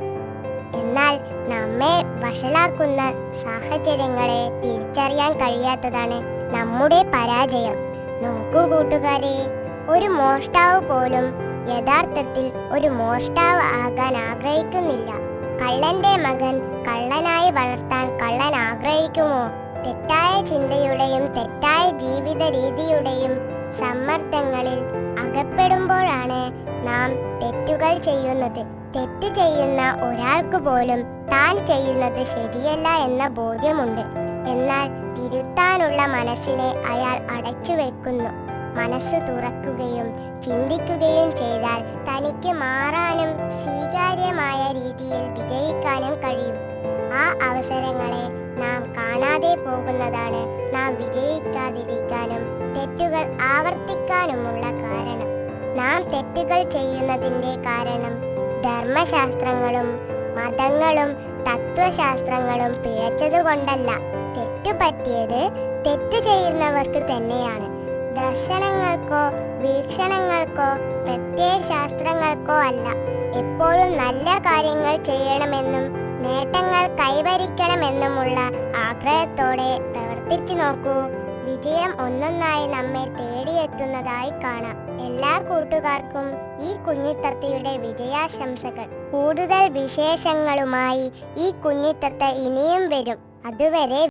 എന്നാൽ നമ്മെ വഷളാക്കുന്ന സാഹചര്യങ്ങളെ തിരിച്ചറിയാൻ കഴിയാത്തതാണ് നമ്മുടെ പരാജയം. നോക്കൂ കൂട്ടുകാരെ, ഒരു മോഷ്ടാവ് പോലും യഥാർത്ഥത്തിൽ ഒരു മോഷ്ടാവ് ആകാൻ ആഗ്രഹിക്കുന്നില്ല. കള്ളന്റെ മകൻ കള്ളനായി വളർത്താൻ കള്ളൻ ആഗ്രഹിക്കുമോ? തെറ്റായ ചിന്തയുടെയും തെറ്റായ ജീവിത രീതിയുടെയും സമ്മർദ്ദങ്ങളിൽ അകപ്പെടുമ്പോഴാണ് നാം തെറ്റുകൾ ചെയ്യുന്നത്. തെറ്റു ചെയ്യുന്ന ഒരാൾക്ക് പോലും താൻ ചെയ്യുന്നത് ശരിയല്ല എന്ന ബോധ്യമുണ്ട്. എന്നാൽ തിരുത്താനുള്ള മനസ്സിനെ അയാൾ അടച്ചു വെക്കുന്നു. മനസ്സ് തുറക്കുകയും ചിന്തിക്കുകയും ചെയ്താൽ തനിക്ക് മാറാനും സ്വീകാര്യമായ രീതിയിൽ വിജയിക്കാനും കഴിയും. ആ അവസരങ്ങളെ നാം കാണാതെ പോകുന്നതാണ് നാം വിജയിക്കാതിരിക്കാനും തെറ്റുകൾ ആവർത്തിക്കാനുമുള്ള കാരണം. നാം തെറ്റുകൾ ചെയ്യുന്നതിൻ്റെ കാരണം ധർമ്മശാസ്ത്രങ്ങളും മതങ്ങളും തത്വശാസ്ത്രങ്ങളും പിഴച്ചതുകൊണ്ടല്ല. തെറ്റുപറ്റിയത് തെറ്റു ചെയ്യുന്നവർക്ക് തന്നെയാണ്. ദർശനങ്ങൾക്കോ വീക്ഷണങ്ങൾക്കോ പ്രത്യയശാസ്ത്രങ്ങൾക്കോ അല്ല. എപ്പോഴും നല്ല കാര്യങ്ങൾ ചെയ്യണമെന്നും നേട്ടങ്ങൾ കൈവരിക്കണമെന്നുമുള്ള ആഗ്രഹത്തോടെ പ്രവർത്തിച്ചു നോക്കൂ. വിജയം ഒന്നൊന്നായി നമ്മെ തേടിയെത്തുന്നതായി കാണാം. എല്ലാ കൂട്ടുകാർക്കും ഈ കുഞ്ഞിത്തത്തയുടെ വിജയാശംസകൾ. കൂടുതൽ വിശേഷങ്ങളുമായി ഈ കുഞ്ഞിത്തത്ത ഇനിയും വരും. അതുവരെ